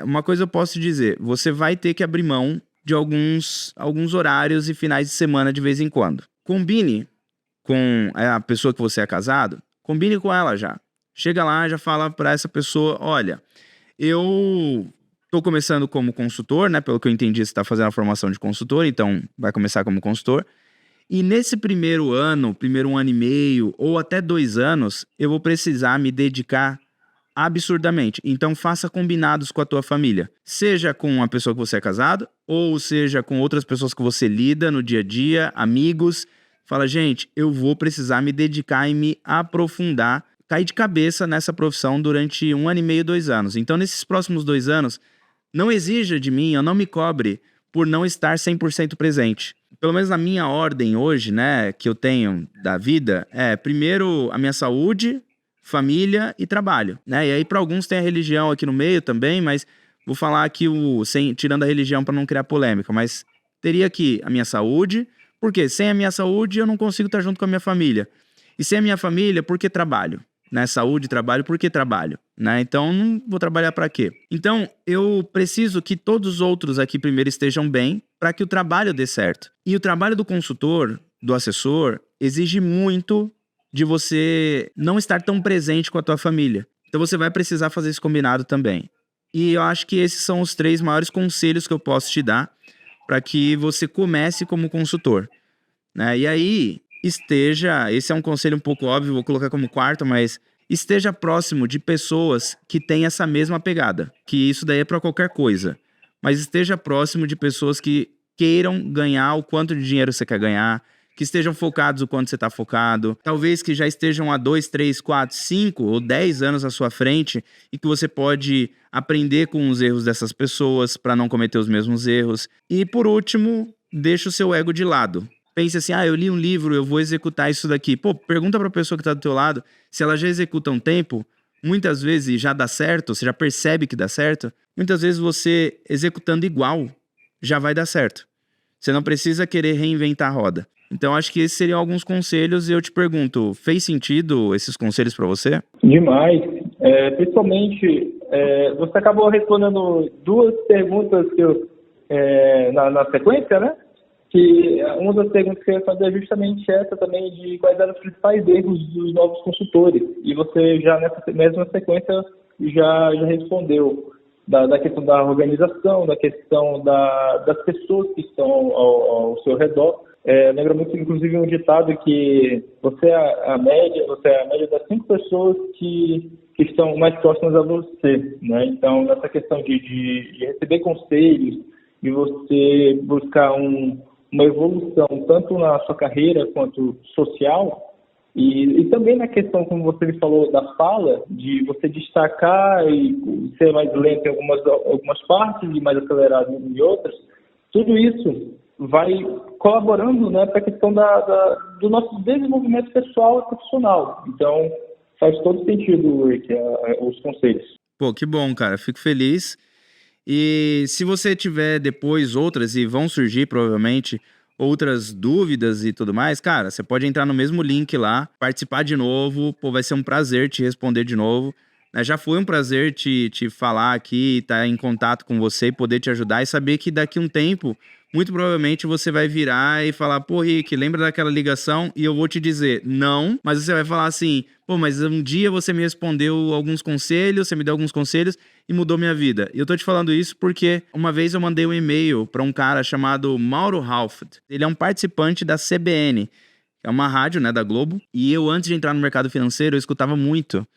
uma coisa eu posso te dizer. Você vai ter que abrir mão de alguns horários e finais de semana de vez em quando. Combine com a pessoa que você é casado, combine com ela já. Chega lá, já fala para essa pessoa, olha, eu tô começando como consultor, né? Pelo que eu entendi, você tá fazendo a formação de consultor, então vai começar como consultor. E nesse primeiro ano e meio, ou até 2 anos, eu vou precisar me dedicar absurdamente. Então faça combinados com a tua família. Seja com a pessoa que você é casado, ou seja com outras pessoas que você lida no dia a dia, amigos. Fala, gente, eu vou precisar me dedicar e me aprofundar, cair de cabeça nessa profissão durante 1 ano e meio, 2 anos. Então nesses próximos 2 anos, não exija de mim, eu não me cobre por não estar 100% presente. Pelo menos na minha ordem hoje, né, que eu tenho da vida, primeiro a minha saúde, família e trabalho, né? E aí para alguns tem a religião aqui no meio também, mas vou falar aqui tirando a religião para não criar polêmica, mas teria aqui a minha saúde, porque sem a minha saúde eu não consigo estar junto com a minha família. E sem a minha família, por que trabalho? Né? Saúde, trabalho, por que trabalho? Né? Então não vou trabalhar para quê? Então eu preciso que todos os outros aqui primeiro estejam bem para que o trabalho dê certo. E o trabalho do consultor, do assessor, exige muito de você não estar tão presente com a tua família. Então você vai precisar fazer esse combinado também. E eu acho que esses são os 3 maiores conselhos que eu posso te dar para que você comece como consultor, né? E aí, esse é um conselho um pouco óbvio, vou colocar como quarto, mas esteja próximo de pessoas que têm essa mesma pegada, que isso daí é para qualquer coisa, mas esteja próximo de pessoas que queiram ganhar o quanto de dinheiro você quer ganhar, que estejam focados o quanto você está focado, talvez que já estejam há 2, 3, 4, 5 ou 10 anos à sua frente e que você pode aprender com os erros dessas pessoas para não cometer os mesmos erros. E por último, deixa o seu ego de lado. Pense assim, eu li um livro, eu vou executar isso daqui. Pô, pergunta para a pessoa que está do teu lado se ela já executa há um tempo. Muitas vezes já dá certo, você já percebe que dá certo. Muitas vezes você executando igual já vai dar certo. Você não precisa querer reinventar a roda. Então, acho que esses seriam alguns conselhos e eu te pergunto, fez sentido esses conselhos para você? Demais. Principalmente, você acabou respondendo 2 perguntas que eu, na sequência, né? Que uma das perguntas que eu ia fazer é justamente essa também, de quais eram os principais erros dos novos consultores. E você já nessa mesma sequência já respondeu da questão da organização, da questão das pessoas que estão ao seu redor. Lembra muito, inclusive, um ditado que você é a média das 5 pessoas que estão mais próximas a você, né? Então, nessa questão de receber conselhos, de você buscar uma evolução, tanto na sua carreira quanto social, e também na questão, como você me falou, da fala, de você destacar e ser mais lento em algumas partes e mais acelerado em outras, tudo isso vai colaborando, né, para a questão do nosso desenvolvimento pessoal e profissional. Então, faz todo sentido, Rick, os conselhos. Pô, que bom, cara. Fico feliz. E se você tiver depois outras, e vão surgir provavelmente outras dúvidas e tudo mais, cara, você pode entrar no mesmo link lá, participar de novo. Pô, vai ser um prazer te responder de novo. Já foi um prazer te falar aqui, estar em contato com você e poder te ajudar e saber que daqui a um tempo, muito provavelmente você vai virar e falar, pô, Rick, lembra daquela ligação? E eu vou te dizer, não, mas você vai falar assim, pô, mas um dia você me respondeu alguns conselhos, você me deu alguns conselhos e mudou minha vida. E eu tô te falando isso porque uma vez eu mandei um e-mail para um cara chamado Mauro Halford. Ele é um participante da CBN, é uma rádio, né, da Globo. E eu, antes de entrar no mercado financeiro, eu escutava muito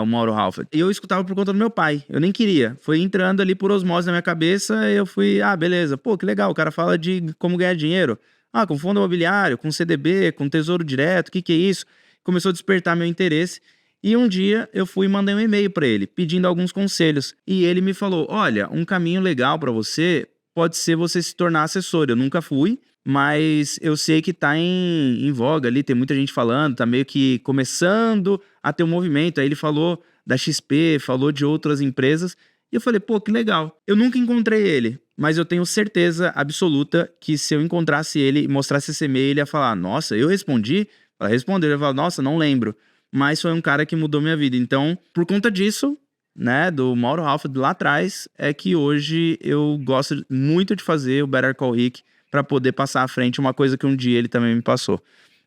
o Mauro Halford. E eu escutava por conta do meu pai. Eu nem queria. Foi entrando ali por osmose na minha cabeça e eu fui, beleza. Pô, que legal. O cara fala de como ganhar dinheiro. Com fundo imobiliário, com CDB, com tesouro direto. O que é isso? Começou a despertar meu interesse. E um dia eu fui e mandei um e-mail para ele, pedindo alguns conselhos. E ele me falou, olha, um caminho legal para você pode ser você se tornar assessor. Eu nunca fui, mas eu sei que tá em voga ali, tem muita gente falando, tá meio que começando a ter um movimento. Aí ele falou da XP, falou de outras empresas, e eu falei, pô, que legal. Eu nunca encontrei ele, mas eu tenho certeza absoluta que se eu encontrasse ele e mostrasse esse e-mail, ele ia falar, nossa, eu respondi? Ela respondeu, ele ia falar, nossa, não lembro. Mas foi um cara que mudou minha vida. Então, por conta disso, né, do Mauro Halford lá atrás, é que hoje eu gosto muito de fazer o Better Call Rick, para poder passar à frente uma coisa que um dia ele também me passou.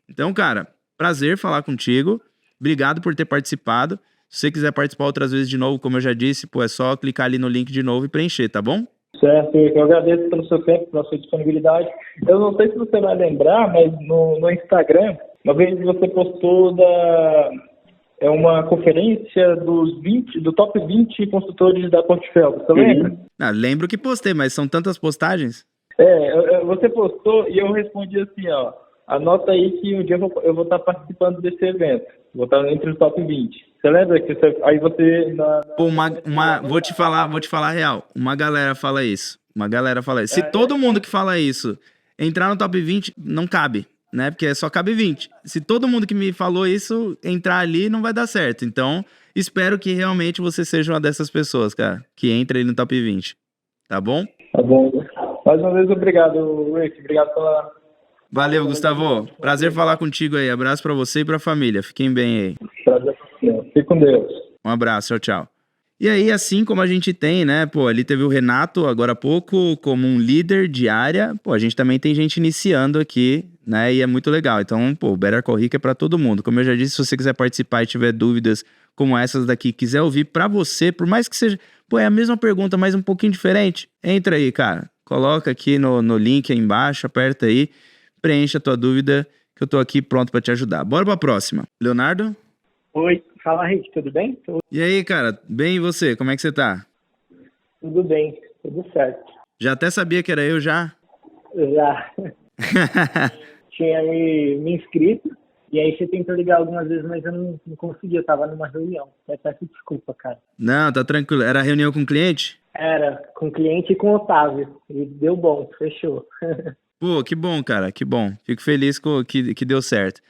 Então, cara, prazer falar contigo. Obrigado por ter participado. Se você quiser participar outras vezes de novo, como eu já disse, pô, é só clicar ali no link de novo e preencher, tá bom? Certo, eu agradeço pelo seu tempo, pela sua disponibilidade. Eu não sei se você vai lembrar, mas no Instagram, uma vez você postou uma conferência do top 20 consultores da Portfólio. Você lembra? Lembro que postei, mas são tantas postagens. Você postou e eu respondi assim, anota aí que um dia eu vou estar participando desse evento. Vou estar entre os top 20. Você lembra que aí você... Pô, vou te falar a real. Uma galera fala isso. Se todo mundo que fala isso entrar no top 20, não cabe, né? Porque só cabe 20. Se todo mundo que me falou isso entrar ali, não vai dar certo. Então, espero que realmente você seja uma dessas pessoas, cara, que entra aí no top 20. Tá bom? Tá bom. Mais uma vez, obrigado, Rick. Obrigado pela... Valeu, Gustavo. Prazer falar contigo aí. Abraço pra você e pra família. Fiquem bem aí. Prazer. Fique com Deus. Um abraço. Tchau, tchau. E aí, assim como a gente tem, né? Pô, ali teve o Renato, agora há pouco, como um líder de área. Pô, a gente também tem gente iniciando aqui, né? E é muito legal. Então, pô, o Better Call Rick é pra todo mundo. Como eu já disse, se você quiser participar e tiver dúvidas como essas daqui, quiser ouvir pra você, por mais que seja, pô, é a mesma pergunta, mas um pouquinho diferente, entra aí, cara. Coloca aqui no link aí embaixo, aperta aí, preencha a tua dúvida, que eu tô aqui pronto pra te ajudar. Bora pra próxima. Leonardo? Oi, fala Rick, tudo bem? E aí, cara, bem e você? Como é que você tá? Tudo bem, tudo certo. Já até sabia que era eu já? Já tinha me inscrito, e aí você tentou ligar algumas vezes, mas eu não consegui, eu tava numa reunião. Peço desculpa, cara. Não, tá tranquilo. Era reunião com o cliente? Era, com o cliente e com o Otávio. E deu bom, fechou. Pô, que bom, cara, que bom. Fico feliz que deu certo.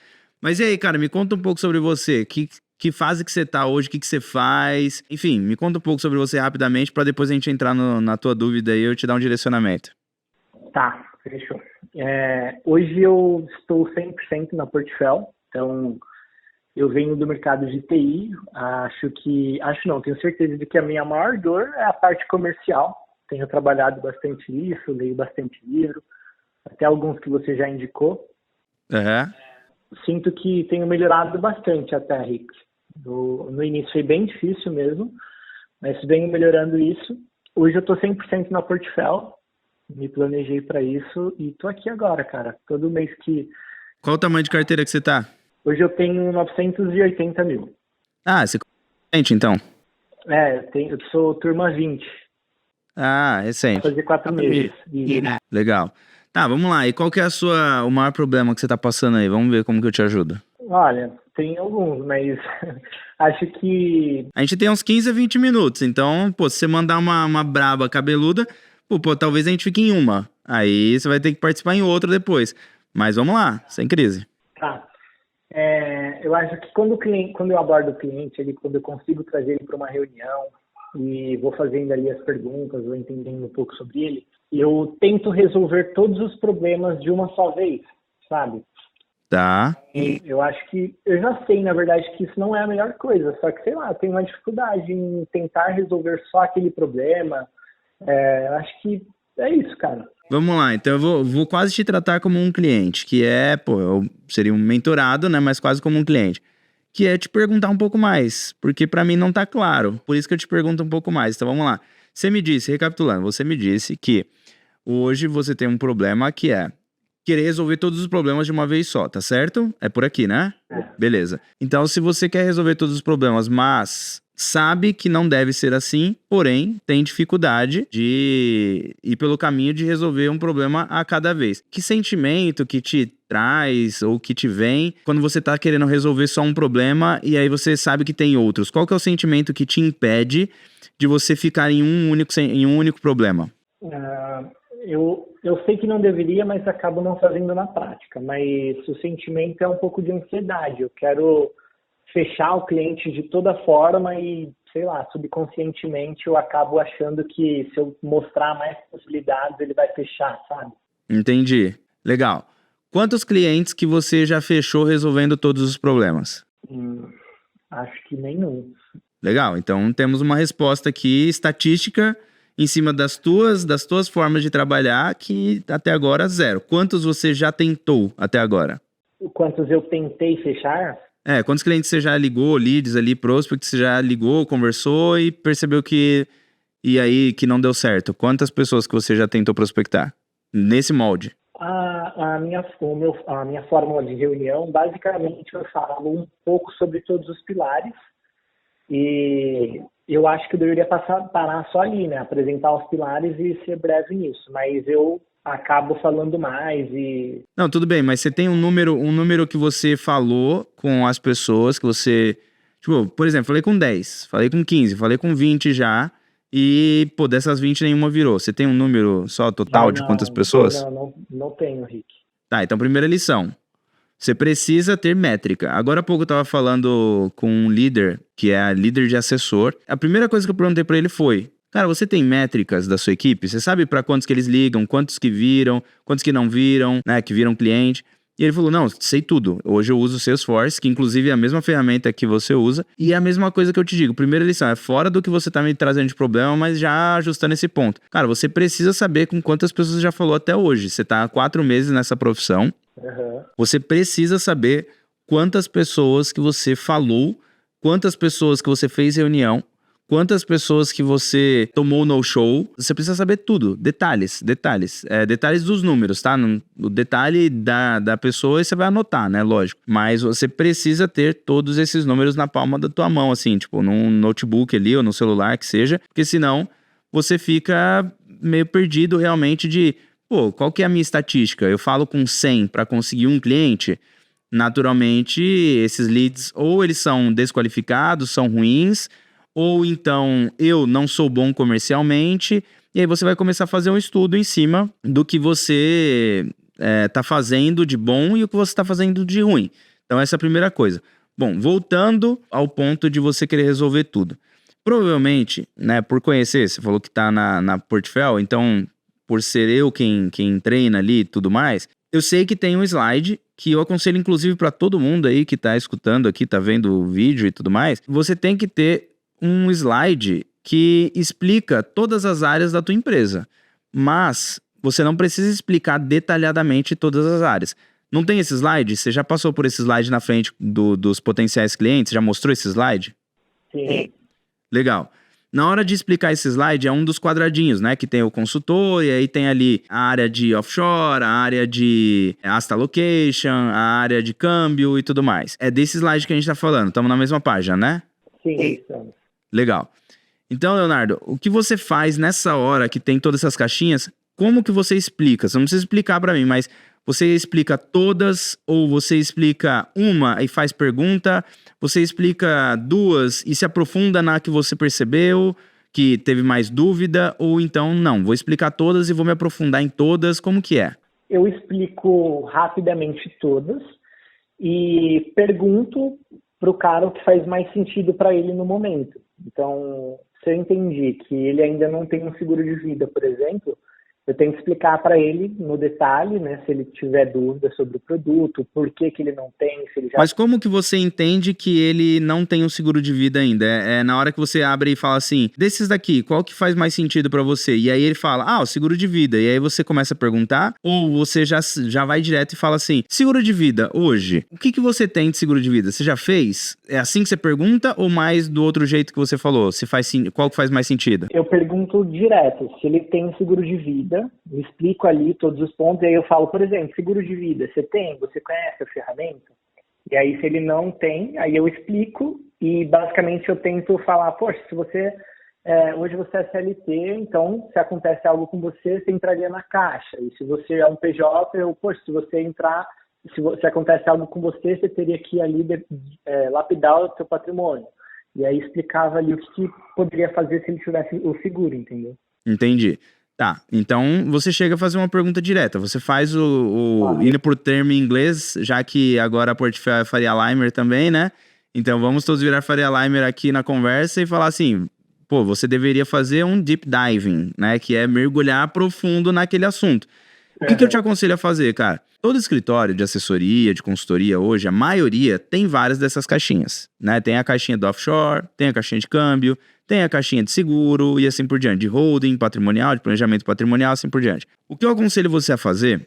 Mas e aí, cara, me conta um pouco sobre você. Que fase que você tá hoje, o que você faz? Enfim, me conta um pouco sobre você rapidamente pra depois a gente entrar na tua dúvida e eu te dar um direcionamento. Tá, fechou. Hoje eu estou 100% na Portfel, então eu venho do mercado de TI, tenho certeza de que a minha maior dor é a parte comercial. Tenho trabalhado bastante isso, leio bastante livro, até alguns que você já indicou. Uhum. Sinto que tenho melhorado bastante até, Rick. No início foi bem difícil mesmo, mas venho melhorando isso. Hoje eu estou 100% na Portfel, me planejei para isso e tô aqui agora, cara. Todo mês que... Qual o tamanho de carteira que você tá? Hoje eu tenho 980 mil. Ah, você é recente, então? Eu sou turma 20. Ah, recente. Vou fazer 4 meses. Legal. Tá, vamos lá. E qual que é o maior problema que você tá passando aí? Vamos ver como que eu te ajudo. Olha, tem alguns, mas acho que... A gente tem uns 15 a 20 minutos, então, pô, se você mandar uma braba cabeluda, pô, talvez a gente fique em uma. Aí você vai ter que participar em outra depois. Mas vamos lá, sem crise. Tá. Eu acho que quando eu abordo o cliente, quando eu consigo trazer ele para uma reunião e vou fazendo ali as perguntas, vou entendendo um pouco sobre ele, eu tento resolver todos os problemas de uma só vez, sabe? Tá. E eu acho que, eu já sei, na verdade, que isso não é a melhor coisa, só que, sei lá, eu tenho uma dificuldade em tentar resolver só aquele problema. Acho que é isso, cara. Vamos lá, então eu vou quase te tratar como um cliente, que eu seria um mentorado, né, mas quase como um cliente, que é te perguntar um pouco mais, porque pra mim não tá claro, por isso que eu te pergunto um pouco mais. Então vamos lá, recapitulando, você me disse que hoje você tem um problema que é querer resolver todos os problemas de uma vez só, tá certo? É por aqui, né? Beleza. Então se você quer resolver todos os problemas, mas... sabe que não deve ser assim, porém tem dificuldade de ir pelo caminho de resolver um problema a cada vez. Que sentimento que te traz ou que te vem quando você tá querendo resolver só um problema e aí você sabe que tem outros? Qual que é o sentimento que te impede de você ficar em um único problema? Eu sei que não deveria, mas acabo não fazendo na prática. Mas o sentimento é um pouco de ansiedade. Eu quero fechar o cliente de toda forma e, sei lá, subconscientemente eu acabo achando que se eu mostrar mais possibilidades, ele vai fechar, sabe? Entendi. Legal. Quantos clientes que você já fechou resolvendo todos os problemas? Acho que nenhum. Legal. Então temos uma resposta aqui estatística em cima das tuas formas de trabalhar que até agora 0. Quantos você já tentou até agora? Quantos eu tentei fechar? Quantos clientes você já ligou, leads ali, prospects, você já ligou, conversou e percebeu que não deu certo? Quantas pessoas que você já tentou prospectar nesse molde? A minha fórmula de reunião, basicamente eu falo um pouco sobre todos os pilares e eu acho que eu deveria parar só ali, né? Apresentar os pilares e ser breve nisso, mas eu acabo falando mais e... Não, tudo bem, mas você tem um número que você falou com as pessoas, que você... Tipo, por exemplo, falei com 10, falei com 15, falei com 20 já, e, pô, dessas 20 nenhuma virou. Você tem um número só total de quantas pessoas? Não tenho, Rick. Tá, então primeira lição. Você precisa ter métrica. Agora há pouco eu tava falando com um líder, que é líder de assessor. A primeira coisa que eu perguntei pra ele foi... Cara, você tem métricas da sua equipe? Você sabe para quantos que eles ligam, quantos que viram, quantos que não viram, né, que viram cliente? E ele falou, não, sei tudo. Hoje eu uso o Salesforce, que inclusive é a mesma ferramenta que você usa. E é a mesma coisa que eu te digo. Primeira lição, é fora do que você tá me trazendo de problema, mas já ajustando esse ponto. Cara, você precisa saber com quantas pessoas você já falou até hoje. Você tá há 4 meses nessa profissão. Você precisa saber quantas pessoas que você falou quantas pessoas que você fez reunião, quantas pessoas que você tomou no show. Você precisa saber tudo, detalhes. Detalhes dos números, tá? O detalhe da pessoa você vai anotar, né? Lógico. Mas você precisa ter todos esses números na palma da tua mão, assim, tipo, num notebook ali ou no celular, que seja. Porque senão você fica meio perdido realmente de, pô, qual que é a minha estatística? Eu falo com 100 para conseguir um cliente. Naturalmente, esses leads ou eles são desqualificados, são ruins, ou então eu não sou bom comercialmente, e aí você vai começar a fazer um estudo em cima do que você tá fazendo de bom e o que você está fazendo de ruim. Então essa é a primeira coisa. Bom, voltando ao ponto de você querer resolver tudo. Provavelmente, né, por conhecer, você falou que tá na Portfel, então por ser eu quem treina ali e tudo mais, eu sei que tem um slide que eu aconselho inclusive para todo mundo aí que tá escutando aqui, tá vendo o vídeo e tudo mais, você tem que ter um slide que explica todas as áreas da tua empresa, mas você não precisa explicar detalhadamente todas as áreas. Não tem esse slide? Você já passou por esse slide na frente dos potenciais clientes? Já mostrou esse slide? Sim. Legal. Na hora de explicar esse slide, é um dos quadradinhos, né? Que tem o consultor, e aí tem ali a área de offshore, a área de Asta Location, a área de câmbio e tudo mais. É desse slide que a gente tá falando. Estamos na mesma página, né? Sim, estamos. Legal. Então, Leonardo, o que você faz nessa hora que tem todas essas caixinhas, como que você explica? Você não precisa explicar para mim, mas você explica todas ou você explica uma e faz pergunta? Você explica duas e se aprofunda na que você percebeu, que teve mais dúvida? Ou então, não, vou explicar todas e vou me aprofundar em todas, como que é? Eu explico rapidamente todas e pergunto para o cara o que faz mais sentido para ele no momento. Então, se eu entendi que ele ainda não tem um seguro de vida, por exemplo, eu tenho que explicar para ele no detalhe, né, se ele tiver dúvida sobre o produto, por que ele não tem, se ele já... Mas como que você entende que ele não tem um seguro de vida ainda? É na hora que você abre e fala assim, desses daqui, qual que faz mais sentido para você? E aí ele fala, o seguro de vida. E aí você começa a perguntar, ou você já vai direto e fala assim, seguro de vida, hoje, o que você tem de seguro de vida? Você já fez? É assim que você pergunta ou mais do outro jeito que você falou? Qual que faz mais sentido? Eu pergunto direto, se ele tem seguro de vida, eu explico ali todos os pontos, e aí eu falo, por exemplo, seguro de vida, você tem? Você conhece a ferramenta? E aí, se ele não tem, aí eu explico e basicamente eu tento falar, poxa, se você, hoje você é CLT, então se acontece algo com você, você entraria na caixa. E se você é um PJ, se você entrar, se acontece algo com você, você teria que ir ali lapidar o seu patrimônio. E aí explicava ali o que poderia fazer se ele tivesse o seguro, entendeu? Entendi. Tá, então você chega a fazer uma pergunta direta. Você faz indo por termo em inglês, já que agora a Portfel é Faria Limer também, né? Então vamos todos virar Faria Limer aqui na conversa e falar assim, pô, você deveria fazer um deep diving, né? Que é mergulhar profundo naquele assunto. O que eu te aconselho a fazer, cara? Todo escritório de assessoria, de consultoria hoje, a maioria tem várias dessas caixinhas, né? Tem a caixinha do offshore, tem a caixinha de câmbio, tem a caixinha de seguro e assim por diante, de holding patrimonial, de planejamento patrimonial, assim por diante. O que eu aconselho você a fazer,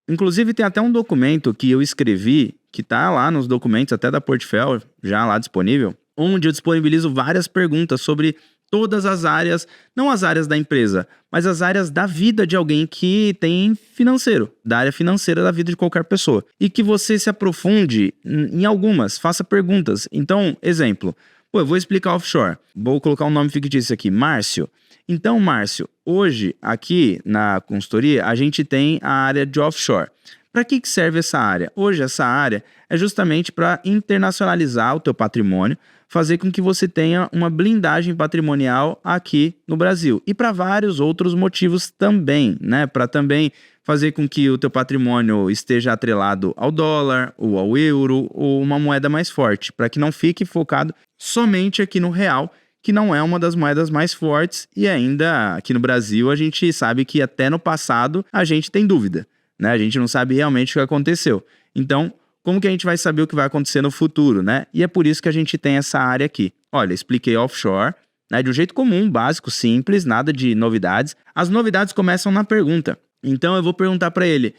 inclusive tem até um documento que eu escrevi, que tá lá nos documentos até da Portfel, já lá disponível, onde eu disponibilizo várias perguntas sobre todas as áreas, não as áreas da empresa, mas as áreas da vida de alguém que tem financeiro, da área financeira da vida de qualquer pessoa. E que você se aprofunde em algumas, faça perguntas. Então, exemplo, eu vou explicar offshore. Vou colocar um nome fictício aqui, Márcio. Então, Márcio, hoje aqui na consultoria a gente tem a área de offshore. Para que serve essa área? Hoje essa área é justamente para internacionalizar o teu patrimônio, fazer com que você tenha uma blindagem patrimonial aqui no Brasil. E para vários outros motivos também, né? Para também fazer com que o teu patrimônio esteja atrelado ao dólar, ou ao euro, ou uma moeda mais forte, para que não fique focado somente aqui no real, que não é uma das moedas mais fortes, e ainda aqui no Brasil a gente sabe que até no passado a gente tem dúvida, né? A gente não sabe realmente o que aconteceu. Então, como que a gente vai saber o que vai acontecer no futuro, né? E é por isso que a gente tem essa área aqui. Olha, expliquei offshore, né? De um jeito comum, básico, simples, nada de novidades. As novidades começam na pergunta. Então eu vou perguntar para ele,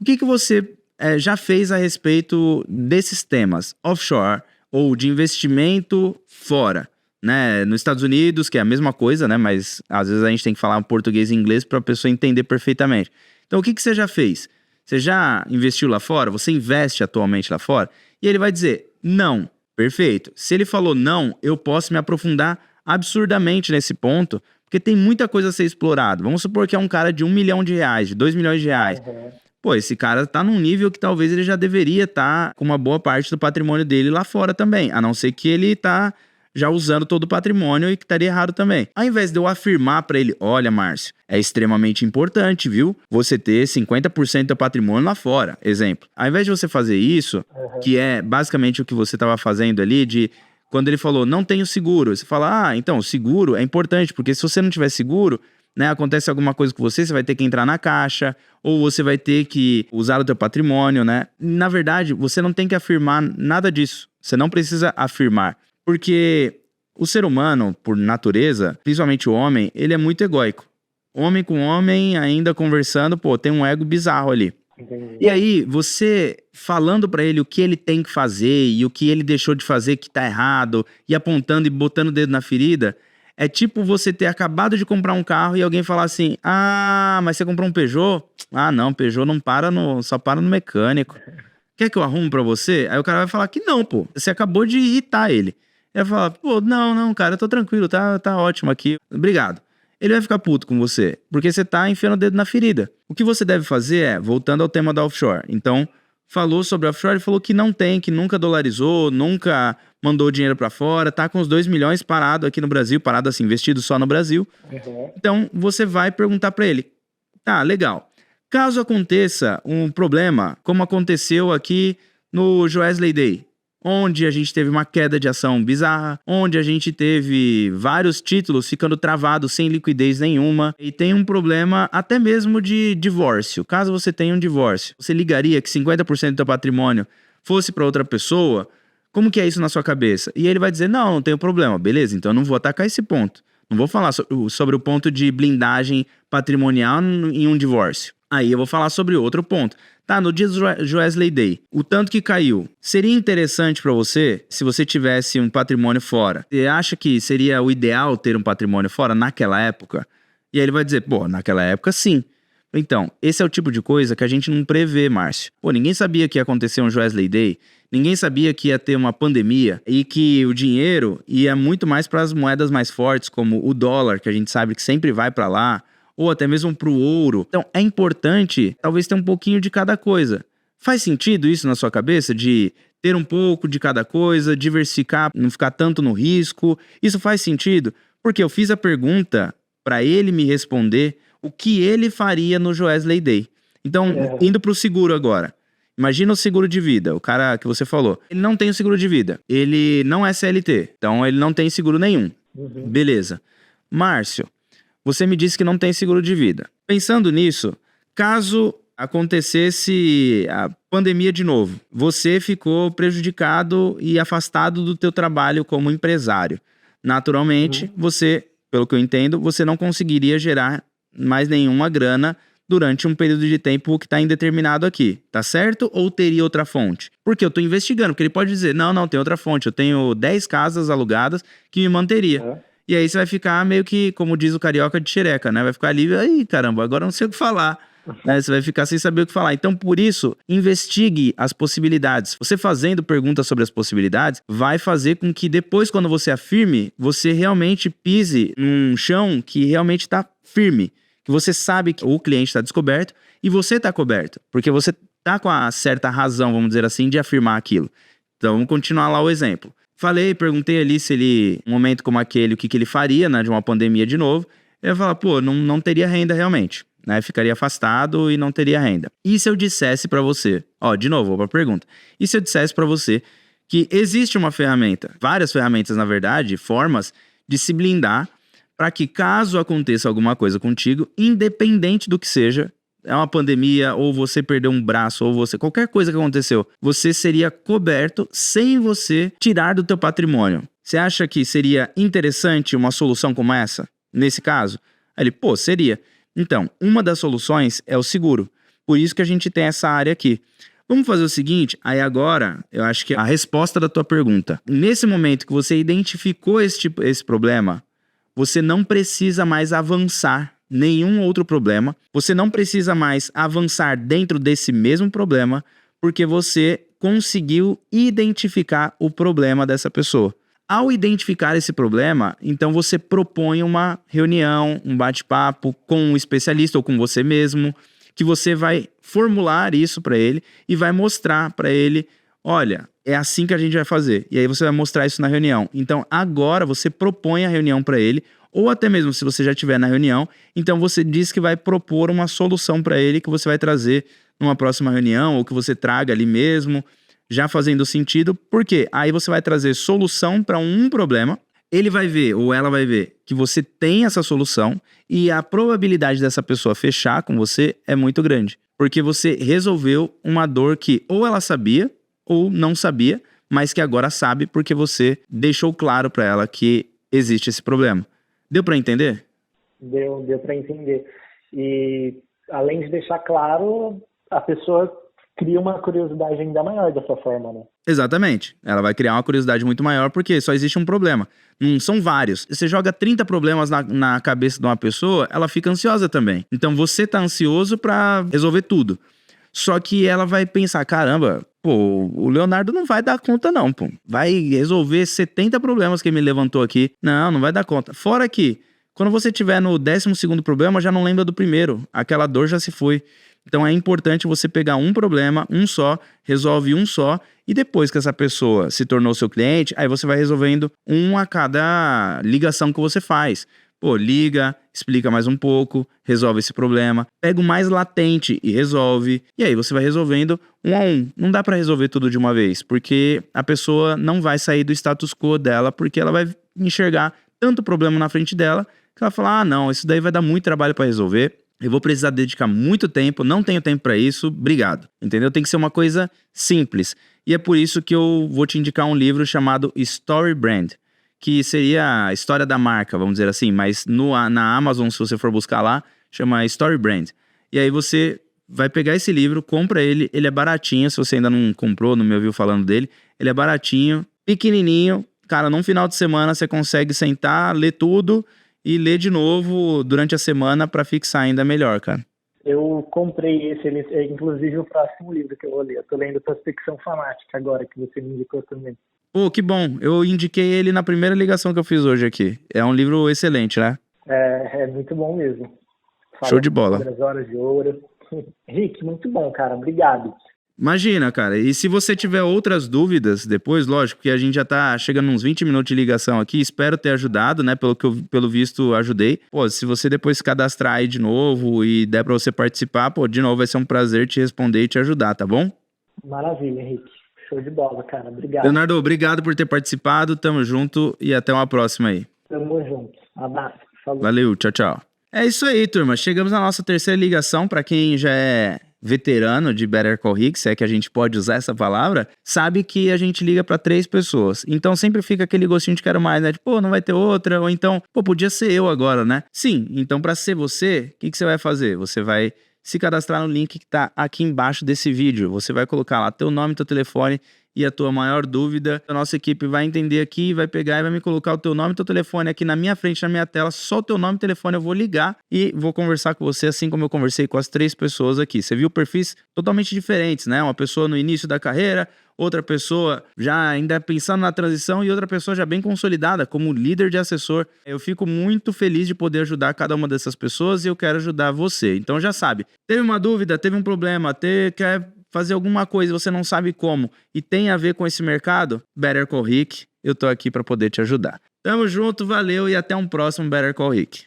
o que você já fez a respeito desses temas? Offshore, ou de investimento fora, né? Nos Estados Unidos, que é a mesma coisa, né? Mas às vezes a gente tem que falar português e inglês para a pessoa entender perfeitamente. Então, o que você já fez? Você já investiu lá fora? Você investe atualmente lá fora? E ele vai dizer, não. Perfeito. Se ele falou não, eu posso me aprofundar absurdamente nesse ponto, porque tem muita coisa a ser explorado. Vamos supor que é um cara de R$1 milhão, de R$2 milhões. Pô, esse cara tá num nível que talvez ele já deveria estar com uma boa parte do patrimônio dele lá fora também, a não ser que ele tá já usando todo o patrimônio e que estaria errado também. Ao invés de eu afirmar pra ele, olha, Márcio, é extremamente importante, viu? Você ter 50% do patrimônio lá fora, exemplo. Ao invés de você fazer isso, que é basicamente o que você tava fazendo ali, de quando ele falou, não tenho seguro, você fala, então, seguro é importante, porque se você não tiver seguro, né, acontece alguma coisa com você, você vai ter que entrar na caixa, ou você vai ter que usar o teu patrimônio, né? Na verdade, você não tem que afirmar nada disso. Você não precisa afirmar. Porque o ser humano, por natureza, principalmente o homem, ele é muito egóico. Homem com homem, ainda conversando, pô, tem um ego bizarro ali. Entendi. E aí, você falando pra ele o que ele tem que fazer e o que ele deixou de fazer que tá errado, e apontando e botando o dedo na ferida, é tipo você ter acabado de comprar um carro e alguém falar assim, mas você comprou um Peugeot? Não, Peugeot não para só para no mecânico. Quer que eu arrumo pra você? Aí o cara vai falar que não, pô, você acabou de irritar ele. Ele vai falar, pô, não, cara, eu tô tranquilo, tá ótimo aqui, obrigado. Ele vai ficar puto com você, porque você tá enfiando o dedo na ferida. O que você deve fazer é, voltando ao tema da offshore, então, falou sobre offshore e falou que não tem, que nunca dolarizou, nunca mandou dinheiro pra fora, tá com os 2 milhões parado aqui no Brasil, parado assim, investido só no Brasil. Então, você vai perguntar pra ele, tá, legal. Caso aconteça um problema, como aconteceu aqui no Joesley Day, onde a gente teve uma queda de ação bizarra, onde a gente teve vários títulos ficando travados sem liquidez nenhuma, e tem um problema até mesmo de divórcio. Caso você tenha um divórcio, você ligaria que 50% do seu patrimônio fosse para outra pessoa? Como que é isso na sua cabeça? E ele vai dizer, não tenho problema, beleza, então eu não vou atacar esse ponto. Não vou falar sobre o ponto de blindagem patrimonial em um divórcio. Aí eu vou falar sobre outro ponto. Tá, no dia do Joesley Day, o tanto que caiu, seria interessante pra você se você tivesse um patrimônio fora? Você acha que seria o ideal ter um patrimônio fora naquela época? E aí ele vai dizer, pô, naquela época sim. Então, esse é o tipo de coisa que a gente não prevê, Márcio. Pô, ninguém sabia que ia acontecer um Joesley Day, ninguém sabia que ia ter uma pandemia e que o dinheiro ia muito mais para as moedas mais fortes, como o dólar, que a gente sabe que sempre vai para lá, ou até mesmo para o ouro. Então, é importante, talvez, ter um pouquinho de cada coisa. Faz sentido isso na sua cabeça, de ter um pouco de cada coisa, diversificar, não ficar tanto no risco? Isso faz sentido? Porque eu fiz a pergunta para ele me responder o que ele faria no Joesley Day. Então, indo para o seguro agora. Imagina o seguro de vida, o cara que você falou. Ele não tem o seguro de vida, ele não é CLT, então ele não tem seguro nenhum. Beleza. Márcio, você me disse que não tem seguro de vida. Pensando nisso, caso acontecesse a pandemia de novo, você ficou prejudicado e afastado do teu trabalho como empresário. Naturalmente, você, pelo que eu entendo, você não conseguiria gerar mais nenhuma grana durante um período de tempo que está indeterminado aqui, tá certo? Ou teria outra fonte? Porque eu estou investigando, porque ele pode dizer, não, tem outra fonte, eu tenho 10 casas alugadas que me manteria. E aí você vai ficar meio que, como diz o carioca, de xereca, né? Vai ficar ali, aí caramba, agora eu não sei o que falar. Né? Você vai ficar sem saber o que falar. Então, por isso, investigue as possibilidades. Você fazendo perguntas sobre as possibilidades, vai fazer com que depois, quando você afirme, você realmente pise num chão que realmente está firme. Que você sabe que o cliente está descoberto e você está coberto. Porque você está com a certa razão, vamos dizer assim, de afirmar aquilo. Então, vamos continuar lá o exemplo. Perguntei ali se ele, um momento como aquele, o que ele faria, né, de uma pandemia de novo. Ele vai falar, pô, não teria renda realmente, né, ficaria afastado e não teria renda. E se eu dissesse pra você, de novo, vou pra pergunta. E se eu dissesse pra você que existe uma ferramenta, várias ferramentas, na verdade, formas de se blindar para que caso aconteça alguma coisa contigo, independente do que seja, é uma pandemia, ou você perdeu um braço, ou você... qualquer coisa que aconteceu, você seria coberto sem você tirar do teu patrimônio. Você acha que seria interessante uma solução como essa, nesse caso? Aí ele, seria. Então, uma das soluções é o seguro. Por isso que a gente tem essa área aqui. Vamos fazer o seguinte, aí agora, eu acho que a resposta da tua pergunta. Nesse momento que você identificou esse problema, você não precisa mais avançar nenhum outro problema. Você não precisa mais avançar dentro desse mesmo problema, porque você conseguiu identificar o problema dessa pessoa. Ao identificar esse problema, então você propõe uma reunião, um bate-papo com um especialista ou com você mesmo, que você vai formular isso para ele e vai mostrar para ele, olha, é assim que a gente vai fazer. E aí você vai mostrar isso na reunião. Então agora você propõe a reunião para ele, ou até mesmo se você já estiver na reunião, então você diz que vai propor uma solução para ele que você vai trazer numa próxima reunião, ou que você traga ali mesmo, já fazendo sentido. Por quê? Aí você vai trazer solução para um problema, ele vai ver, ou ela vai ver, que você tem essa solução, e a probabilidade dessa pessoa fechar com você é muito grande. Porque você resolveu uma dor que ou ela sabia, ou não sabia, mas que agora sabe porque você deixou claro para ela que existe esse problema. Deu para entender? Deu para entender. E além de deixar claro, a pessoa cria uma curiosidade ainda maior dessa forma, né? Exatamente. Ela vai criar uma curiosidade muito maior porque só existe um problema. Não são vários. Você joga 30 problemas na cabeça de uma pessoa, ela fica ansiosa também. Então você tá ansioso para resolver tudo. Só que ela vai pensar, caramba, pô, o Leonardo não vai dar conta não, pô. Vai resolver 70 problemas que ele me levantou aqui. Não vai dar conta. Fora que, quando você tiver no 12º problema, já não lembra do primeiro. Aquela dor já se foi. Então é importante você pegar um problema, um só, resolve um só, e depois que essa pessoa se tornou seu cliente, aí você vai resolvendo um a cada ligação que você faz. Pô, liga, explica mais um pouco, resolve esse problema, pega o mais latente e resolve, e aí você vai resolvendo um a um. Não dá pra resolver tudo de uma vez, porque a pessoa não vai sair do status quo dela, porque ela vai enxergar tanto problema na frente dela, que ela vai falar, ah não, isso daí vai dar muito trabalho pra resolver, eu vou precisar dedicar muito tempo, não tenho tempo pra isso, obrigado. Entendeu? Tem que ser uma coisa simples. E é por isso que eu vou te indicar um livro chamado Story Brand, que seria a história da marca, vamos dizer assim, mas na Amazon, se você for buscar lá, chama Story Brand. E aí você vai pegar esse livro, compra ele é baratinho, se você ainda não comprou, não me ouviu falando dele, ele é baratinho, pequenininho, cara, num final de semana você consegue sentar, ler tudo e ler de novo durante a semana para fixar ainda melhor, cara. Eu comprei esse, ele é inclusive o próximo livro que eu vou ler. Eu tô lendo Prospecção Fanática agora, que você me indicou também. Pô, que bom. Eu indiquei ele na primeira ligação que eu fiz hoje aqui. É um livro excelente, né? É muito bom mesmo. Show de bola. Sobre as horas de ouro. Rick, muito bom, cara. Obrigado. Imagina, cara. E se você tiver outras dúvidas depois, lógico que a gente já tá chegando uns 20 minutos de ligação aqui. Espero ter ajudado, né? Pelo visto, ajudei. Pô, se você depois se cadastrar aí de novo e der pra você participar, pô, de novo vai ser um prazer te responder e te ajudar, tá bom? Maravilha, Henrique. Show de bola, cara. Obrigado. Leonardo, obrigado por ter participado. Tamo junto e até uma próxima aí. Tamo junto. Abraço. Falou. Valeu, tchau, tchau. É isso aí, turma. Chegamos na nossa terceira ligação. Pra quem já é veterano de Better Call Rick, se é que a gente pode usar essa palavra, sabe que a gente liga pra 3 pessoas. Então sempre fica aquele gostinho de quero mais, né? Tipo, pô, não vai ter outra, ou então, pô, podia ser eu agora, né? Sim, então pra ser você, o que você vai fazer? Você vai se cadastrar no link que tá aqui embaixo desse vídeo. Você vai colocar lá teu nome, teu telefone e a tua maior dúvida. A nossa equipe vai entender aqui, vai pegar e vai me colocar o teu nome e teu telefone aqui na minha frente, na minha tela. Só o teu nome e telefone eu vou ligar e vou conversar com você, assim como eu conversei com as 3 pessoas aqui. Você viu perfis totalmente diferentes, né? Uma pessoa no início da carreira, outra pessoa já ainda pensando na transição e outra pessoa já bem consolidada como líder de assessor. Eu fico muito feliz de poder ajudar cada uma dessas pessoas e eu quero ajudar você. Então já sabe, teve uma dúvida, teve um problema, quer fazer alguma coisa, você não sabe como e tem a ver com esse mercado, Better Call Rick, eu tô aqui para poder te ajudar. Tamo junto, valeu e até um próximo Better Call Rick.